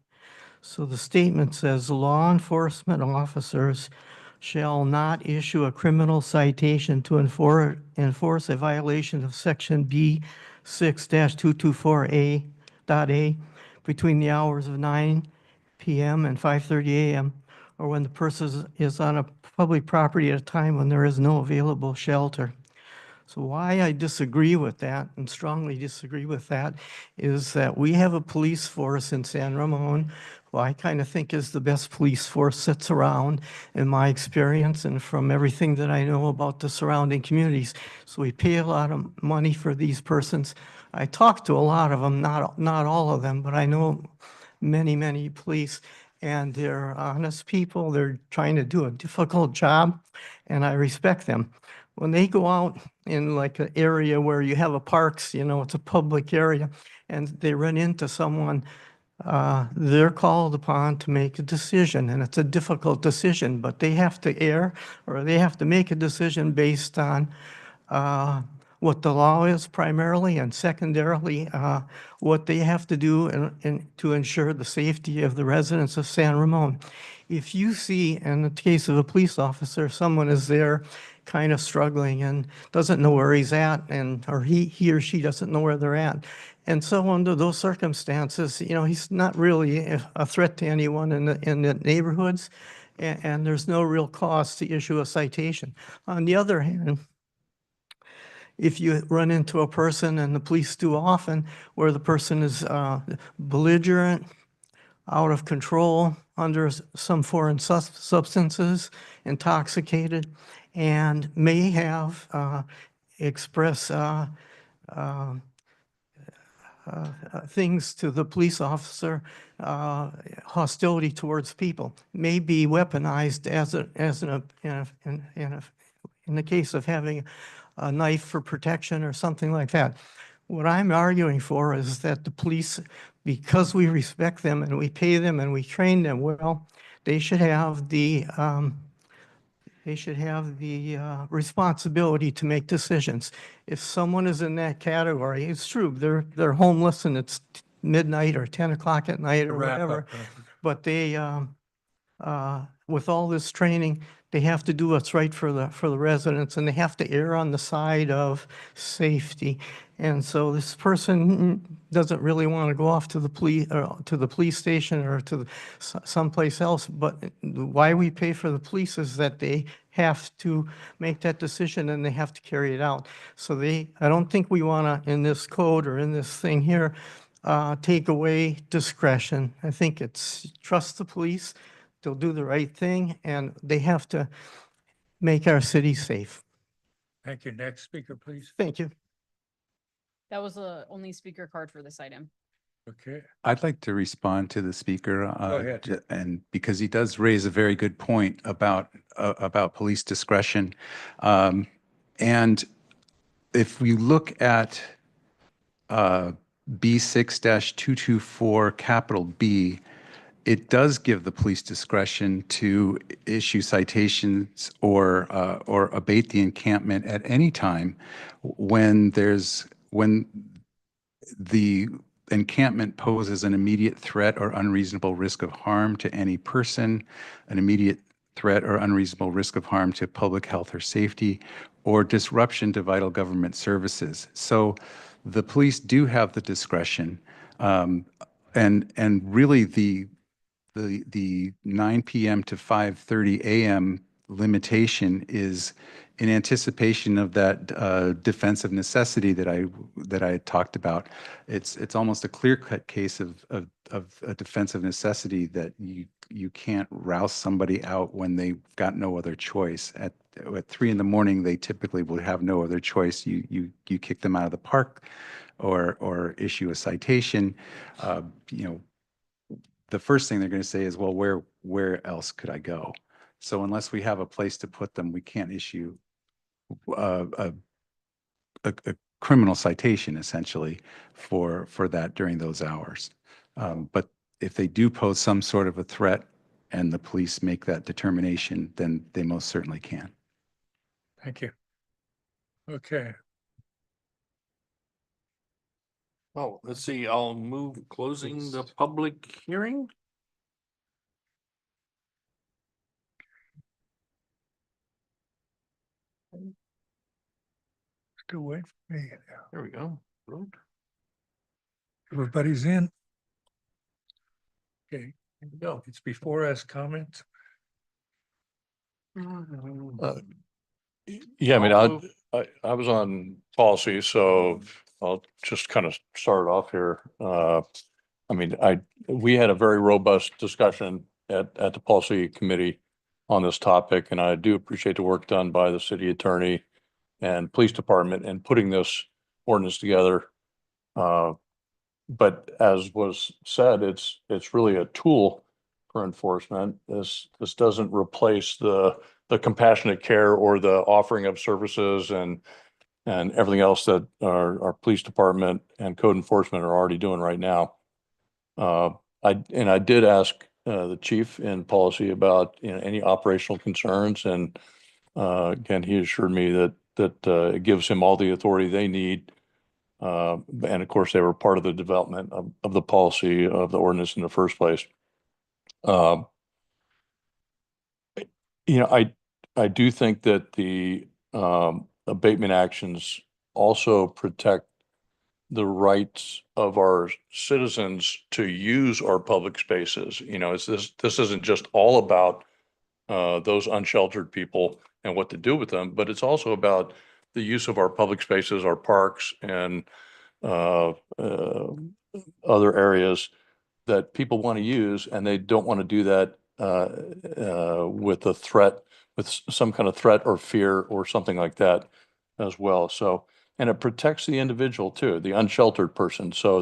So the statement says law enforcement officers shall not issue a criminal citation to enforce a violation of section B6-224A.A between the hours of 9 PM and 5:30 AM, or when the person is on a public property at a time when there is no available shelter. So why I disagree with that and strongly disagree with that is that we have a police force in San Ramon who I kind of think is the best police force that's around in my experience and from everything that I know about the surrounding communities. So we pay a lot of money for these persons. I talk to a lot of them, not all of them, but I know many police, and they're honest people. They're trying to do a difficult job, and I respect them. When they go out in like an area where you have a parks, you know, it's a public area, and they run into someone, they're called upon to make a decision, and it's a difficult decision, but they have to err, or they have to make a decision based on what the law is primarily, and secondarily, what they have to do to ensure the safety of the residents of San Ramon. If you see, in the case of a police officer, someone is there kind of struggling and doesn't know where he's at, or he or she doesn't know where they're at. And so under those circumstances, you know, he's not really a threat to anyone in the neighborhoods, and there's no real cause to issue a citation. On the other hand, if you run into a person, and the police do often, where the person is belligerent, out of control, under some foreign substances, intoxicated, and may have expressed things to the police officer, hostility towards people, may be weaponized in the case of having a knife for protection or something like that. What I'm arguing for is that the police, because we respect them and we pay them and we train them well, they should have the responsibility to make decisions. If someone is in that category, it's true, they're homeless and it's midnight or 10 o'clock at night or whatever, but they, with all this training, they have to do what's right for the residents, and they have to err on the side of safety. And so this person doesn't really want to go off to the police station or to someplace else. But why we pay for the police is that they have to make that decision and they have to carry it out. So I don't think we want to, in this code or in this thing here, take away discretion. I think it's trust the police. They'll do the right thing, and they have to make our city safe. Thank you. Next speaker, please. Thank you. That was the only speaker card for this item. Okay. I'd like to respond to the speaker. Go ahead. And because he does raise a very good point about police discretion. And if we look at B6-224 capital B, it does give the police discretion to issue citations or abate the encampment at any time when the encampment poses an immediate threat or unreasonable risk of harm to any person, an immediate threat or unreasonable risk of harm to public health or safety, or disruption to vital government services. So the police do have the discretion, and really the 9 p.m. to 5:30 a.m. limitation is in anticipation of that defense of necessity that I had talked about. It's almost a clear-cut case of a defense of necessity that you can't rouse somebody out when they've got no other choice. At 3 a.m, they typically would have no other choice. You kick them out of the park, or issue a citation. The first thing they're going to say is, well, where else could I go? So unless we have a place to put them, we can't issue a criminal citation essentially for that during those hours. But if they do pose some sort of a threat and the police make that determination, then they most certainly can. Thank you. Okay. Oh, let's see, I'll move closing the public hearing. Still wait for me. There we go. Everybody's in. Okay, here we go. It's before us comments. Yeah, I mean, I'll move. I was on policy, so I'll just kind of start off here. I mean, we had a very robust discussion at the policy committee on this topic, and I do appreciate the work done by the city attorney and police department in putting this ordinance together. But as was said, it's really a tool for enforcement. This doesn't replace the compassionate care or the offering of services and everything else that our police department and code enforcement are already doing right now. I did ask the chief in policy about, you know, any operational concerns, and again, he assured me that it gives him all the authority they need. And of course, they were part of the development of the policy of the ordinance in the first place. You know, I do think that the abatement actions also protect the rights of our citizens to use our public spaces. You know, this isn't just all about those unsheltered people and what to do with them, but it's also about the use of our public spaces, our parks, and other areas that people want to use, and they don't want to do that with a threat, with some kind of threat or fear or something like that as well. So, and it protects the individual too, the unsheltered person. So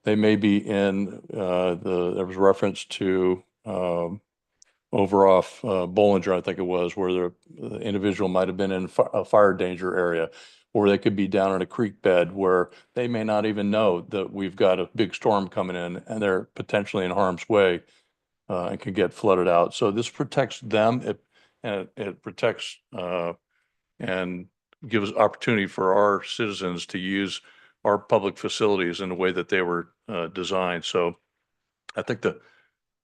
they may be in there was reference to over off Bollinger, I think it was, where the individual might have been in a fire danger area, or they could be down in a creek bed where they may not even know that we've got a big storm coming in and they're potentially in harm's way and can get flooded out. So this protects them. It protects and gives opportunity for our citizens to use our public facilities in the way that they were designed. So I think the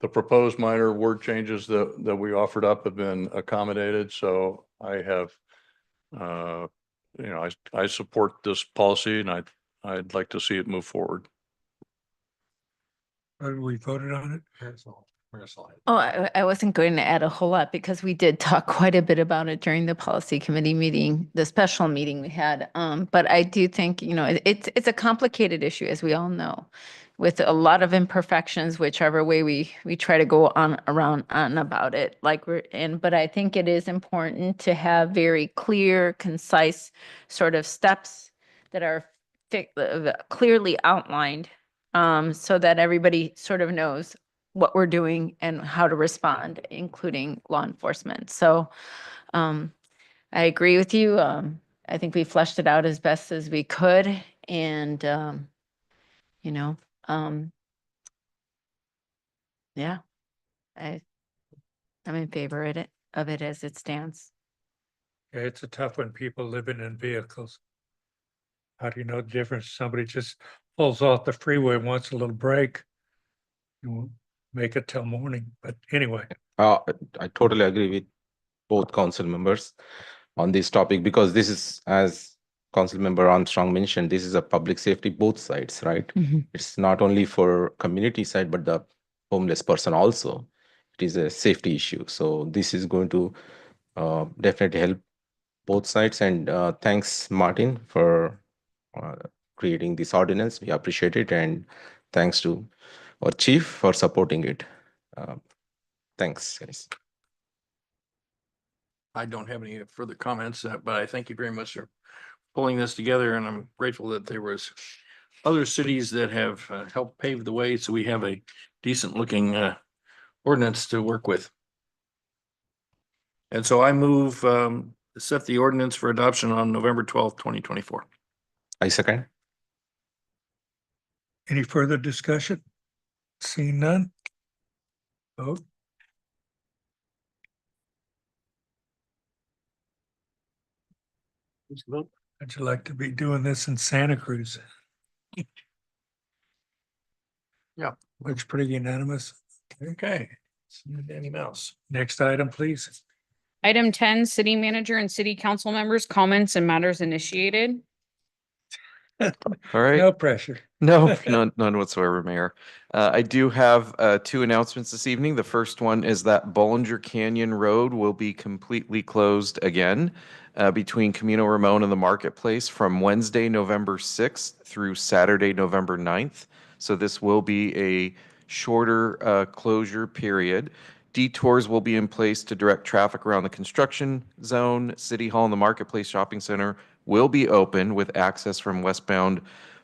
proposed minor word changes that we offered up have been accommodated. So I have, you know, I support this policy, and I'd like to see it move forward. We voted on it. Oh, I wasn't going to add a whole lot because we did talk quite a bit about it during the policy committee meeting, the special meeting we had. But I do think, you know, it's a complicated issue, as we all know, with a lot of imperfections, whichever way we try to go on about it. But I think it is important to have very clear, concise sort of steps that are clearly outlined, so that everybody sort of knows what we're doing and how to respond, including law enforcement. So I agree with you. I think we fleshed it out as best as we could. And, you know, yeah, I'm in favor of it as it stands. Yeah, it's a tough one, people living in vehicles. How do you know the difference? Somebody just pulls off the freeway, wants a little break. You won't make it till morning, but anyway. I totally agree with both council members on this topic, because this is, as Council Member Armstrong mentioned, this is a public safety both sides, right? Mm-hmm. It's not only for community side, but the homeless person also. It is a safety issue. So this is going to definitely help both sides. And thanks, Martin, for creating this ordinance. We appreciate it. And thanks to our chief for supporting it. Thanks, guys. I don't have any further comments, but I thank you very much for pulling this together, and I'm grateful that there was other cities that have helped pave the way, so we have a decent looking ordinance to work with. And so I move set the ordinance for adoption on November 12th, 2024. I second. Any further discussion? Seeing none? Vote. How'd you like to be doing this in Santa Cruz? Looks pretty unanimous. Okay. Danny Mouse. Next item, please. Item 10, city manager and city council members' comments and matters initiated. All right. No pressure. No, none whatsoever, Mayor. I do have two announcements this evening. The first one is that Bollinger Canyon Road will be completely closed again between Camino Ramon and the Marketplace from Wednesday, November 6th through Saturday, November 9th. So this will be a shorter closure period. Detours will be in place to direct traffic around the construction zone. City Hall and the Marketplace Shopping Center will be open with access from westbound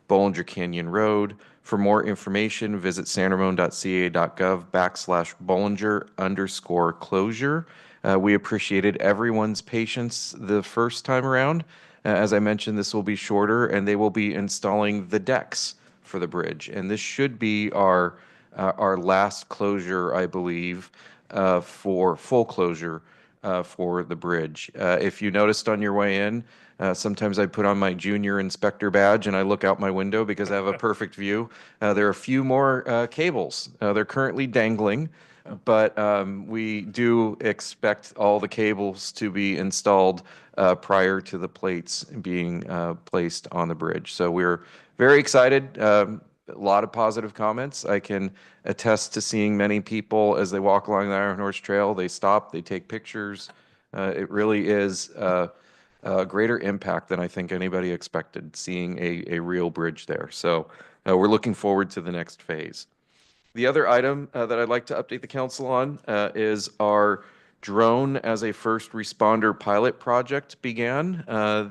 Bollinger Canyon Road. For more information, visit sanramon.ca.gov/Bollinger_closure. We appreciated everyone's patience the first time around. As I mentioned, this will be shorter and they will be installing the decks for the bridge. And this should be our last closure, I believe, for full closure for the bridge. If you noticed on your way in, sometimes I put on my junior inspector badge and I look out my window because I have a perfect view. There are a few more cables. They're currently dangling, but we do expect all the cables to be installed prior to the plates being placed on the bridge. So we're very excited. A lot of positive comments. I can attest to seeing many people as they walk along the Iron Horse Trail. They stop, they take pictures. It really is a greater impact than I think anybody expected, seeing a real bridge there. So we're looking forward to the next phase. The other item that I'd like to update the council on is our drone as a first responder pilot project began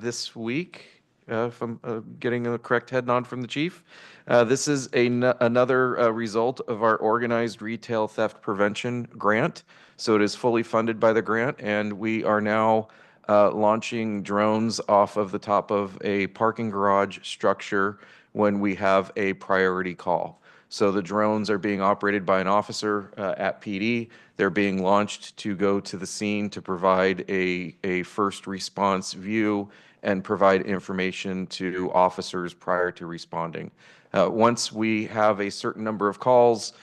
this week. If I'm getting a correct head nod from the chief. This is another result of our organized retail theft prevention grant. So it is fully funded by the grant, and we are now launching drones off of the top of a parking garage structure when we have a priority call. So the drones are being operated by an officer at PD. They're being launched to go to the scene to provide a first response view and provide information to officers prior to responding. Once we have a certain number of calls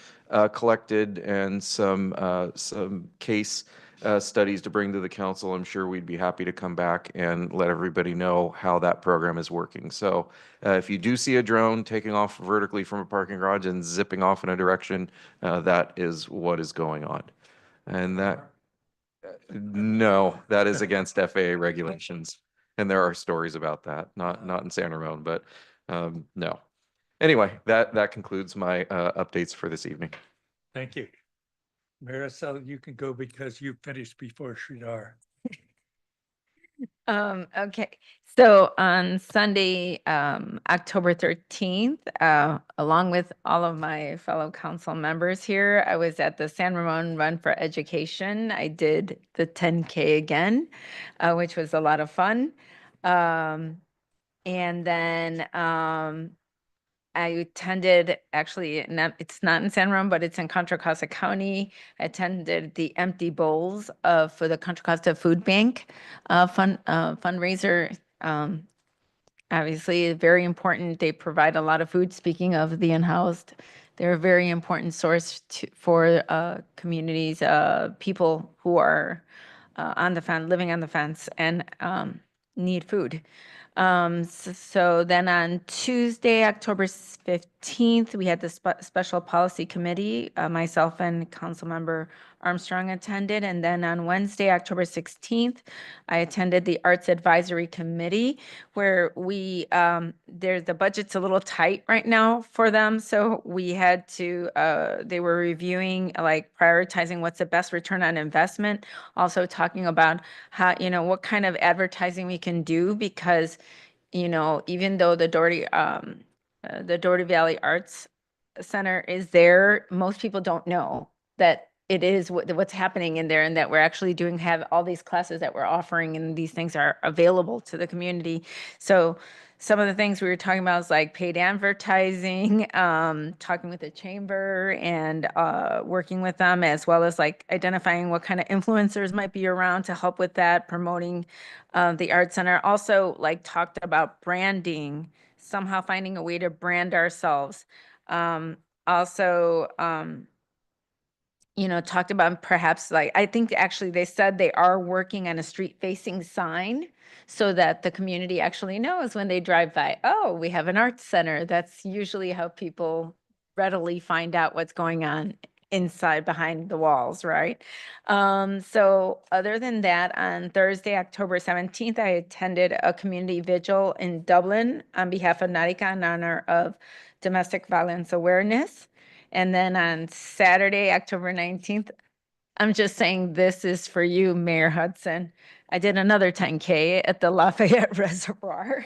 collected and some case studies to bring to the council, I'm sure we'd be happy to come back and let everybody know how that program is working. So if you do see a drone taking off vertically from a parking garage and zipping off in a direction, that is what is going on. And no, that is against FAA regulations. And there are stories about that, not in San Ramon, but no. Anyway, that concludes my updates for this evening. Thank you. Marisol, you can go because you finished before Sridhar. Okay, so on Sunday, October 13th, along with all of my fellow council members here, I was at the San Ramon Run for Education. I did the 10K again, which was a lot of fun. And then I attended, actually, it's not in San Ramon, but it's in Contra Costa County. I attended the Empty Bowls for the Contra Costa Food Bank fundraiser. Obviously, very important. They provide a lot of food. Speaking of the unhoused, they're a very important source for communities, people who are on the fence, living on the fence, and need food. So then on Tuesday, October 15th, we had the Special Policy Committee. Myself and Councilmember Armstrong attended. And then on Wednesday, October 16th, I attended the Arts Advisory Committee, where the budget's a little tight right now for them. So we had to, they were reviewing, like prioritizing what's the best return on investment. Also talking about how, what kind of advertising we can do, because, even though the Doherty Valley Arts Center is there, most people don't know that it is what's happening in there, and that we're actually have all these classes that we're offering, and these things are available to the community. So some of the things we were talking about is like paid advertising, talking with the chamber and working with them, as well as like identifying what kind of influencers might be around to help with that, promoting the Art Center. Also, like talked about branding, somehow finding a way to brand ourselves. also, you know, talked about perhaps like, I think actually they said they are working on a street facing sign so that the community actually knows when they drive by, oh, we have an arts center. That's usually how people readily find out what's going on inside behind the walls, right? So other than that, on Thursday, October 17th, I attended a community vigil in Dublin on behalf of Narika in honor of Domestic Violence Awareness. And then on Saturday, October 19th, I'm just saying this is for you, Mayor Hudson. I did another 10K at the Lafayette Reservoir.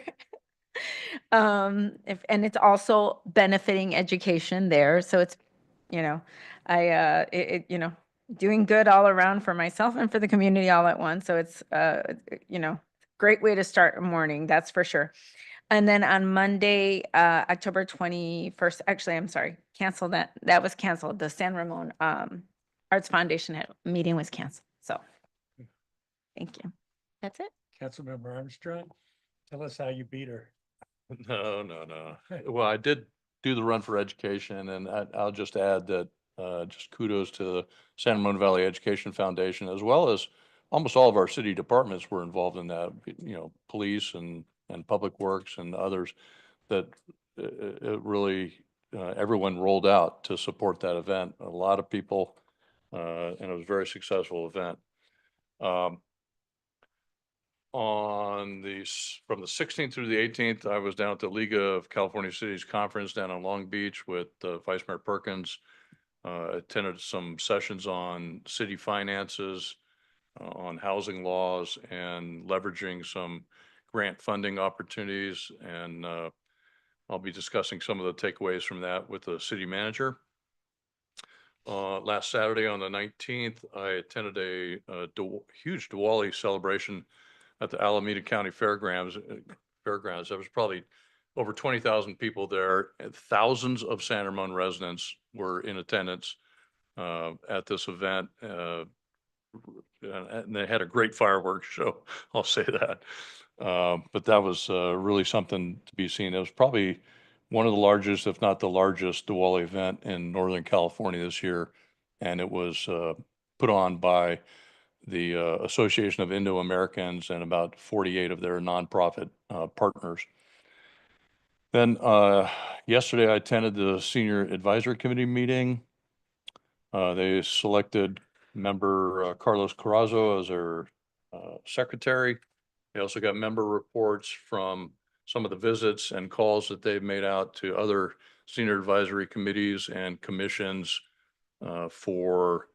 And it's also benefiting education there. So it's, you know, you know, doing good all around for myself and for the community all at once. So it's, you know, great way to start a morning, that's for sure. And then on Monday, October 21st, actually, I'm sorry, canceled that. That was canceled. The San Ramon Arts Foundation meeting was canceled. So thank you. That's it. Councilmember Armstrong, tell us how you beat her. No. Well, I did do the Run for Education, and I'll just add that just kudos to the San Ramon Valley Education Foundation, as well as almost all of our city departments were involved in that, you know, police and Public Works and others, that it really, everyone rolled out to support that event. A lot of people, and it was a very successful event. From the 16th through the 18th, I was down at the League of California Cities Conference down in Long Beach with Vice Mayor Perkins. Attended some sessions on city finances, on housing laws, and leveraging some grant funding opportunities. And I'll be discussing some of the takeaways from that with the city manager. Last Saturday on the 19th, I attended a huge Diwali celebration at the Alameda County Fairgrounds. There was probably over 20,000 people there, and thousands of San Ramon residents were in attendance at this event. And they had a great fireworks show, I'll say that. But that was really something to be seen. It was probably one of the largest, if not the largest, Diwali event in Northern California this year. And it was put on by the Association of Indo-Americans and about 48 of their nonprofit partners. Then yesterday I attended the Senior Advisory Committee meeting. They selected member Carlos Carrazzo as their secretary. They also got member reports from some of the visits and calls that they've made out to other senior advisory committees and commissions for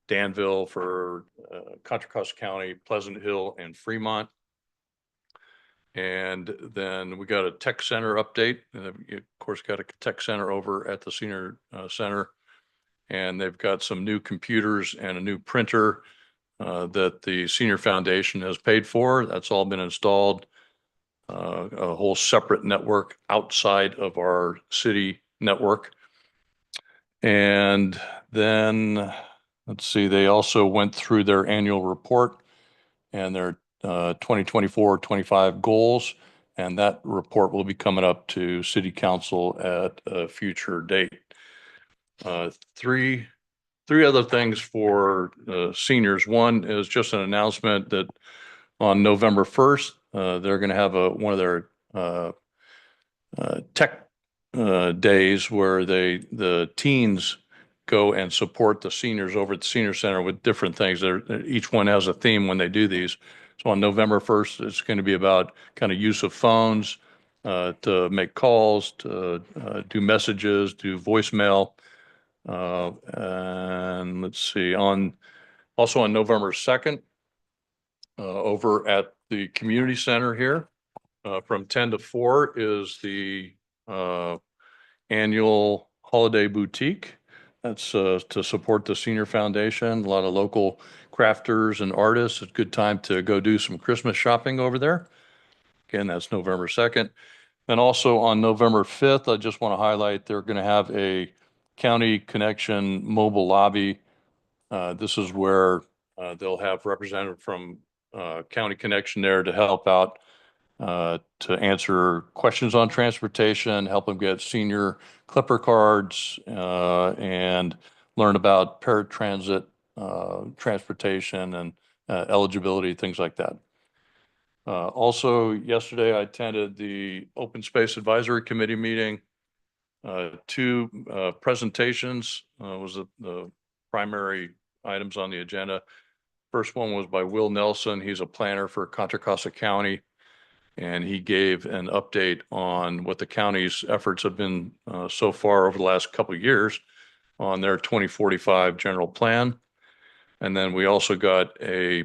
Danville, for Contra Costa County, Pleasant Hill, and Fremont. And then we got a tech center update. Of course, got a tech center over at the senior center. And they've got some new computers and a new printer that the Senior Foundation has paid for. That's all been installed. A whole separate network outside of our city network. And then, let's see, they also went through their annual report and their 2024-25 goals. And that report will be coming up to City Council at a future date. Three other things for seniors. One is just an announcement that on November 1st, they're going to have one of their tech days where the teens go and support the seniors over at the senior center with different things. Each one has a theme when they do these. So on November 1st, it's going to be about kind of use of phones to make calls, to do messages, do voicemail. And let's see, also on November 2nd, over at the community center here, from 10 to 4 is the annual holiday boutique. That's to support the Senior Foundation. A lot of local crafters and artists. It's a good time to go do some Christmas shopping over there. Again, that's November 2nd. And also on November 5th, I just want to highlight they're going to have a County Connection mobile lobby. This is where they'll have representative from County Connection there to help out to answer questions on transportation, help them get senior Clipper cards, and learn about paratransit transportation and eligibility, things like that. Also, yesterday I attended the Open Space Advisory Committee meeting. Two presentations was the primary items on the agenda. First one was by Will Nelson. He's a planner for Contra Costa County, and he gave an update on what the county's efforts have been so far over the last couple of years on their 2045 general plan. And then we also got a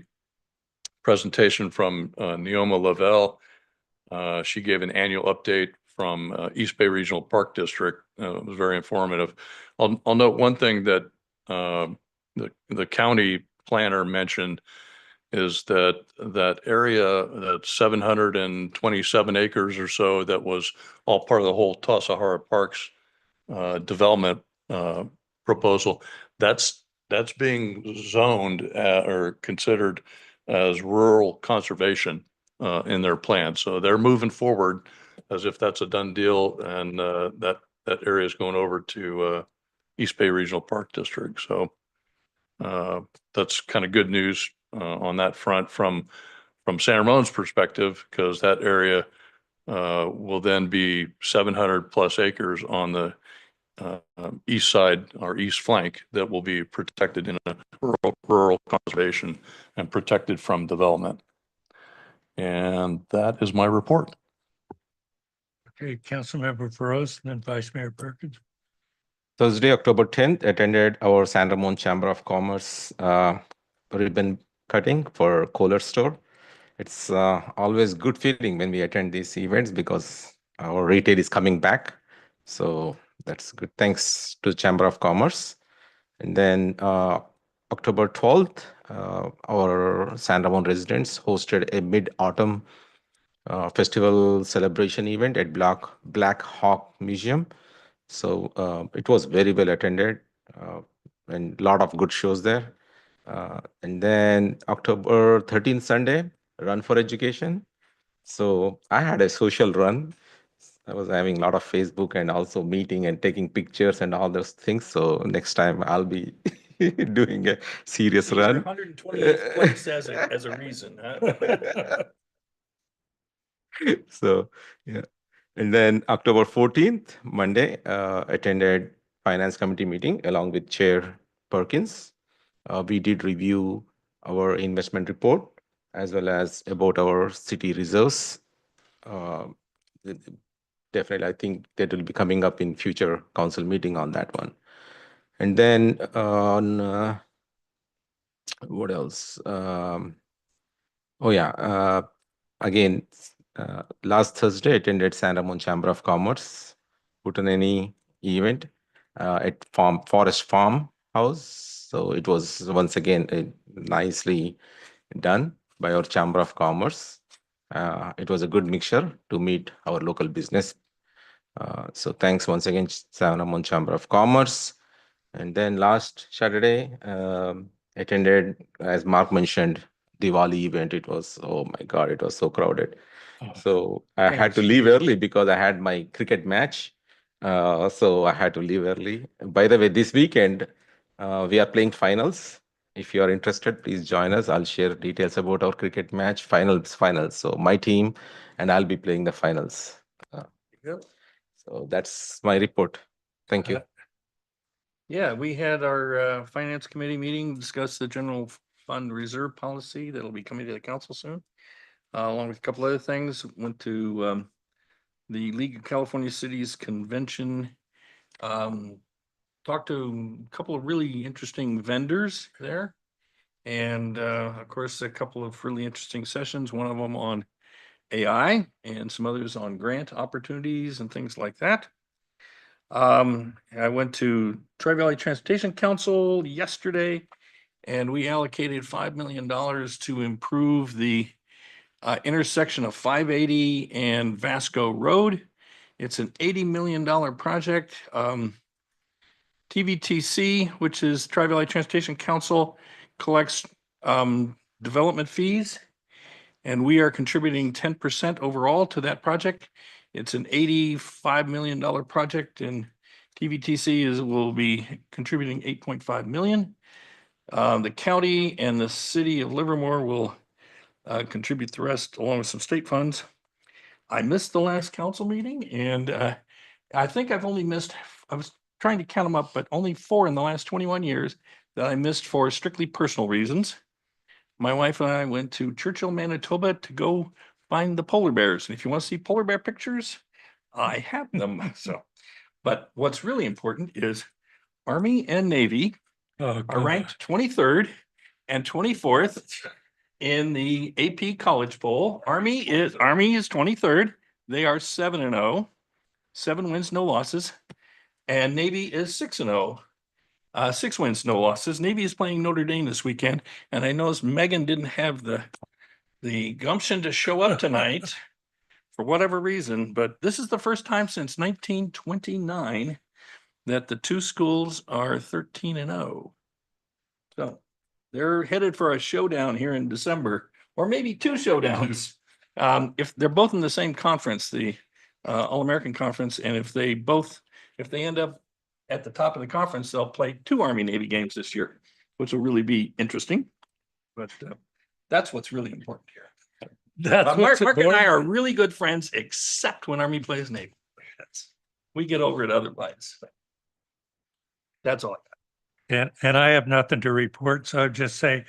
presentation from Neoma Lavelle. She gave an annual update from East Bay Regional Park District. It was very informative. I'll note one thing that the county planner mentioned is that area, that 727 acres or so that was all part of the whole Tassajara Parks development proposal, that's being zoned or considered as rural conservation in their plan. So they're moving forward as if that's a done deal, and that area is going over to East Bay Regional Park District. So that's kind of good news on that front from San Ramon's perspective, because that area will then be 700 plus acres on the east side or east flank that will be protected in a rural conservation and protected from development. And that is my report. Okay, Councilmember Feroz, and then Vice Mayor Perkins. Thursday, October 10th, attended our San Ramon Chamber of Commerce ribbon cutting for Kohler store. It's always good feeling when we attend these events because our retail is coming back. So that's good. Thanks to Chamber of Commerce. And then October 12th, our San Ramon residents hosted a mid-autumn festival celebration event at Black Hawk Museum. So it was very well attended and a lot of good shows there. And then October 13th, Sunday, Run for Education. So I had a social run. I was having a lot of Facebook and also meeting and taking pictures and all those things. So next time I'll be doing a serious run. 128th place as a reason, huh? So, yeah. And then October 14th, Monday, attended Finance Committee meeting along with Chair Perkins. We did review our investment report as well as about our city reserves. Definitely, I think that will be coming up in future council meeting on that one. And then on what else? Again, last Thursday, attended San Ramon Chamber of Commerce Putanani event at Forest Farm House. So it was once again nicely done by our Chamber of Commerce. It was a good mixture to meet our local business. So thanks once again, San Ramon Chamber of Commerce. And then last Saturday, attended, as Mark mentioned, Diwali event. It was, oh my God, it was so crowded. So I had to leave early because I had my cricket match. So I had to leave early. By the way, this weekend, we are playing finals. If you are interested, please join us. I'll share details about our cricket match finals. So my team and I'll be playing the finals. So that's my report. Thank you. Yeah, we had our finance committee meeting, discussed the general fund reserve policy that'll be coming to the council soon. Along with a couple other things, went to the League of California Cities convention. Talked to a couple of really interesting vendors there. And of course, a couple of really interesting sessions, one of them on AI and some others on grant opportunities and things like that. I went to Tri-Valley Transportation Council yesterday, and we allocated $5 million to improve the intersection of 580 and Vasco Road. It's an $80 million project. TVTC, which is Tri-Valley Transportation Council, collects development fees. And we are contributing 10% overall to that project. It's an $85 million project and TVTC will be contributing 8.5 million. The county and the city of Livermore will contribute the rest along with some state funds. I missed the last council meeting and I think I've only missed, I was trying to count them up, but only 4 in the last 21 years that I missed for strictly personal reasons. My wife and I went to Churchill, Manitoba to go find the polar bears. And if you want to see polar bear pictures, I have them. So, but what's really important is Army and Navy Oh, are ranked 23rd and 24th in the AP College Bowl. Army is 23rd. They are 7-0, 7 wins, no losses. And Navy is 6-0. 6 wins, no losses. Navy is playing Notre Dame this weekend, and I noticed Megan didn't have the gumption to show up tonight for whatever reason, but this is the first time since 1929 that the 2 schools are 13-0. So they're headed for a showdown here in December, or maybe 2 showdowns. If they're both in the same conference, the All-American Conference, and if they end up at the top of the conference, they'll play 2 Army Navy games this year, which will really be interesting. But that's what's really important here. Mark and I are really good friends, except when Army plays Navy. We get over it otherwise. That's all I got. And I have nothing to report, so I'll just say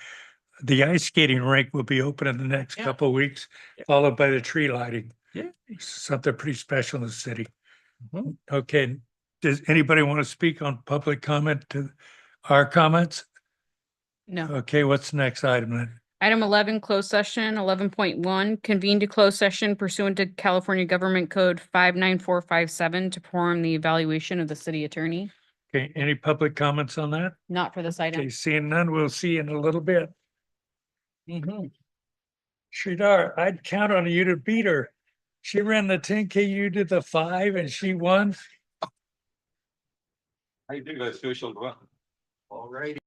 the ice skating rink will be open in the next couple of weeks, followed by the tree lighting. Yeah. Something pretty special in the city. Mhm. Okay, does anybody want to speak on public comment to our comments? No. Okay, what's the next item then? Item 11, closed session, 11.1, convene to closed session pursuant to California Government Code 59457 to perform the evaluation of the city attorney. Okay, any public comments on that? Not for this item. Okay, seeing none, we'll see you in a little bit. Sridhar, I'd count on you to beat her. She ran the 10K, you did the 5 and she won. I did a social one. All righty.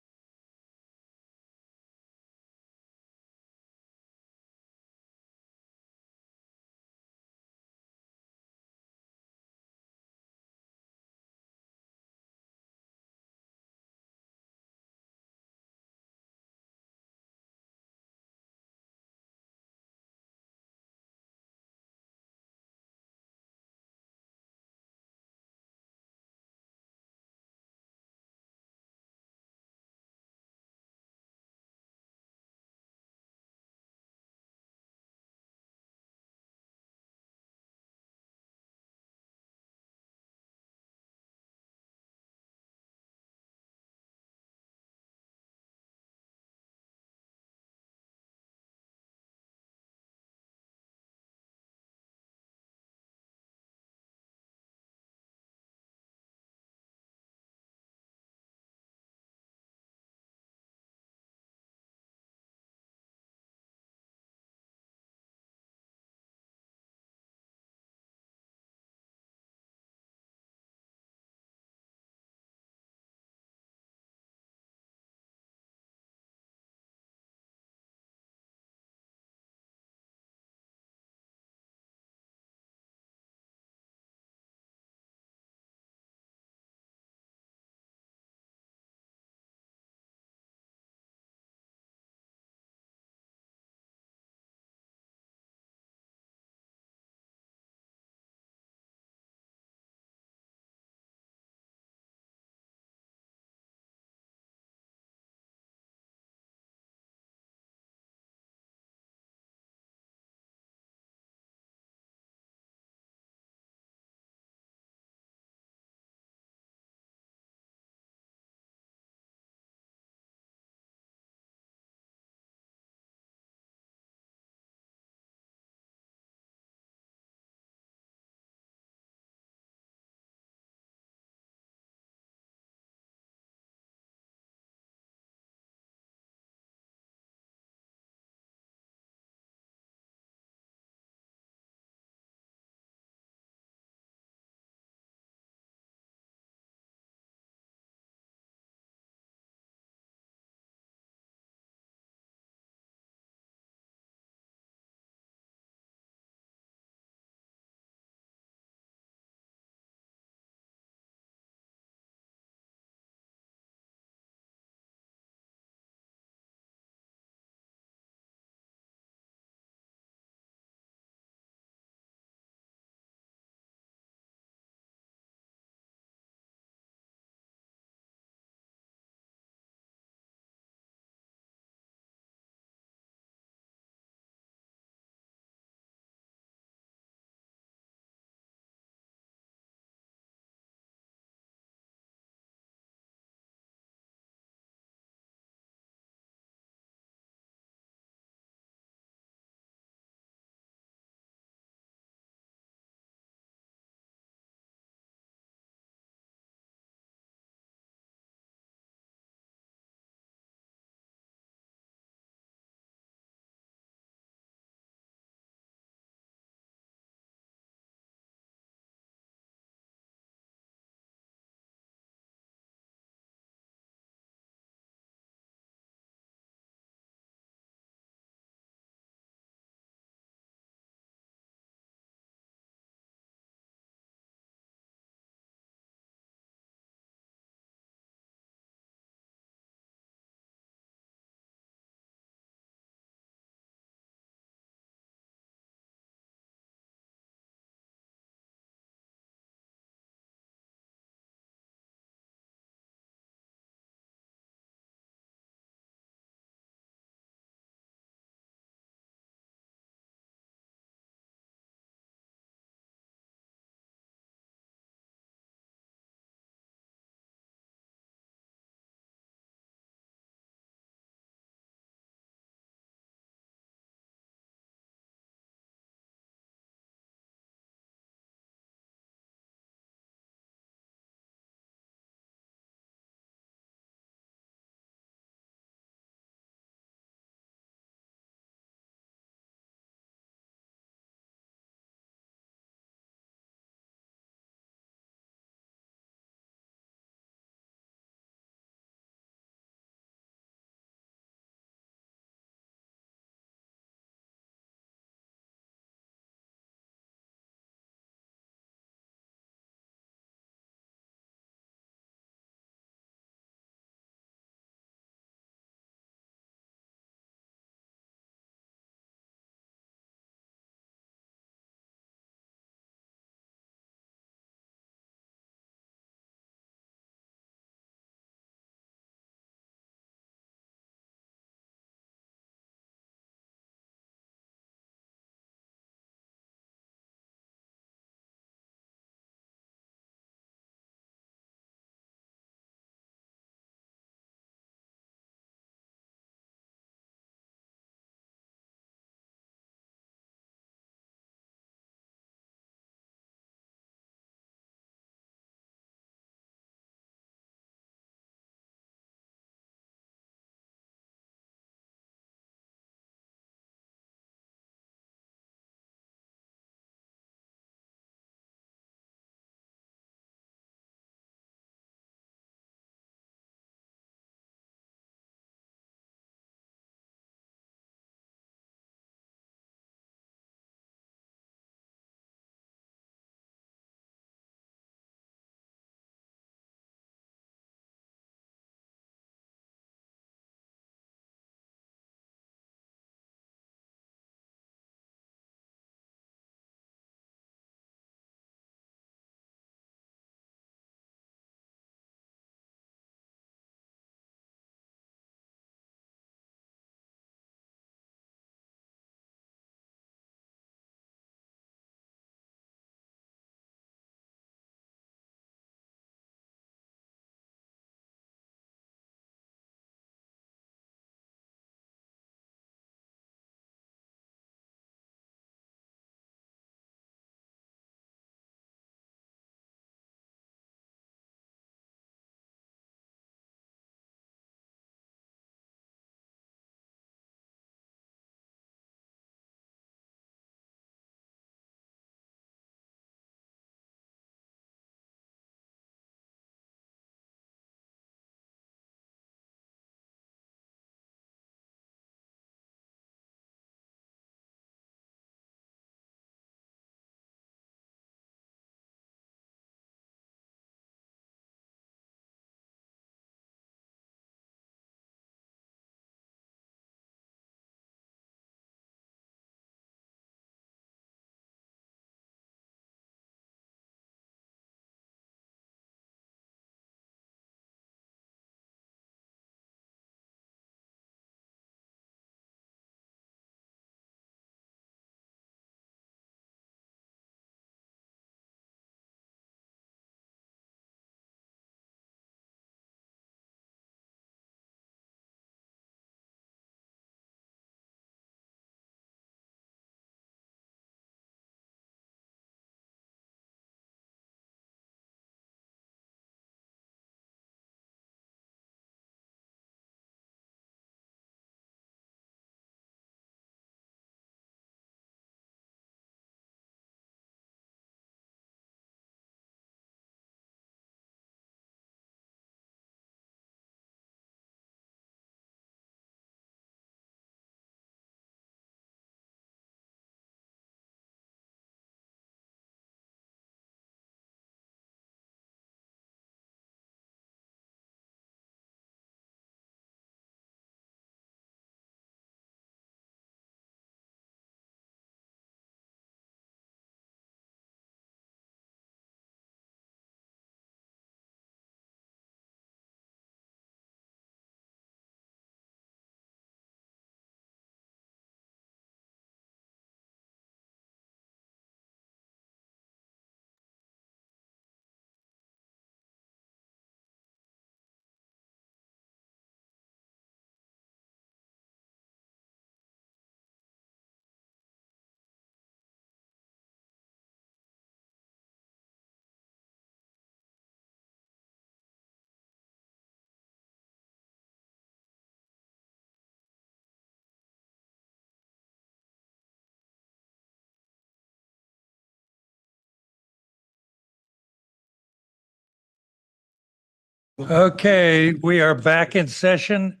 Okay, we are back in session.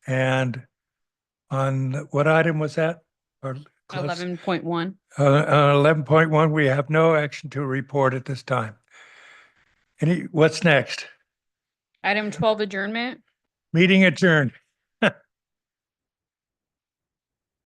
And on what item was that? Or close? 11.1. On 11.1, we have no action to report at this time. What's next? Item 12, adjournment. Meeting adjourned.